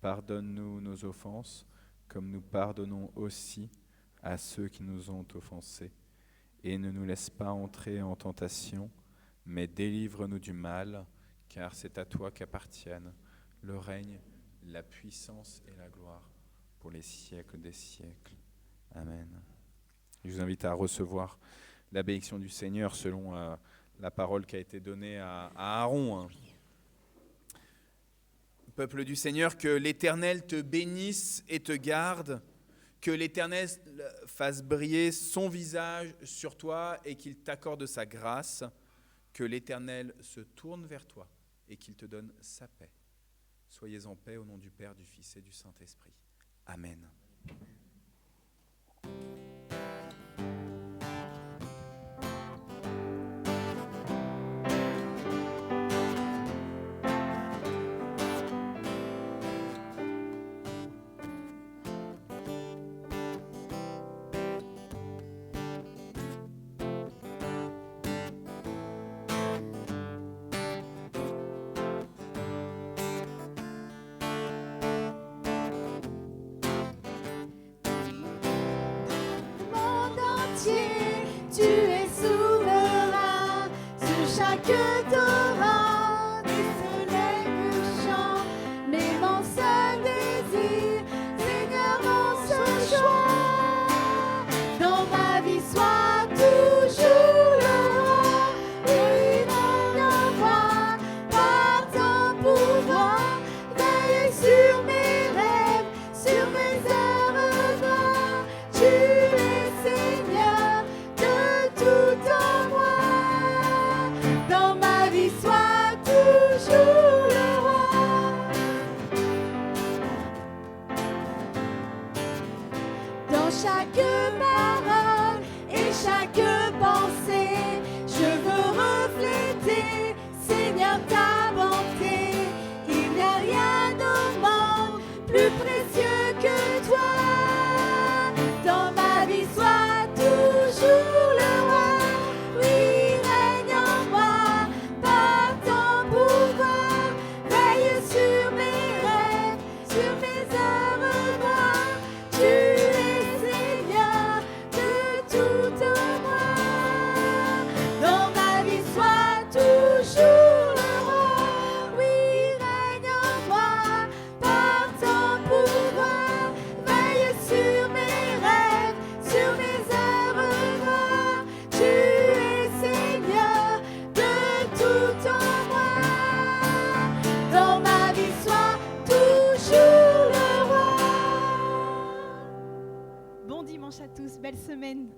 Speaker 3: Pardonne-nous nos offenses, comme nous pardonnons aussi à ceux qui nous ont offensés. Et ne nous laisse pas entrer en tentation, mais délivre-nous du mal, car c'est à toi qu'appartiennent le règne, la puissance et la gloire pour les siècles des siècles. Amen. Je vous invite à recevoir la bénédiction du Seigneur selon la parole qui a été donnée à Aaron. Peuple du Seigneur, que l'Éternel te bénisse et te garde, que l'Éternel fasse briller son visage sur toi et qu'il t'accorde sa grâce, que l'Éternel se tourne vers toi et qu'il te donne sa paix. Soyez en paix au nom du Père, du Fils et du Saint-Esprit. Amen.
Speaker 4: Tu es souverain sur chaque torrent des soleils couchants, mais mon seul désir, Seigneur, mon seul choix, dans ma vie soit toujours le roi. Oui, mon roi, par ton pouvoir, veille sur mes rêves, sur mes heures noires. Tu es Seigneur de tout en moi, dans ma vie sois toujours le roi. Dans chaque parole et chaque pensée, je veux refléter, Seigneur, ta bonté. Il n'y a rien au monde plus précieux que toi. Dans ma vie sois toujours le roi. Oui, règne en moi par ton pouvoir. Veille sur mes rêves, sur mes heures noires. Tu es Seigneur de tout en moi. Dans ma vie sois toujours le roi. Oui, règne en moi par ton pouvoir. Veille sur mes rêves, sur mes heures noires. Tu es Seigneur de tout en moi. Dans ma vie sois toujours le roi.
Speaker 8: Bon dimanche à tous, belle semaine.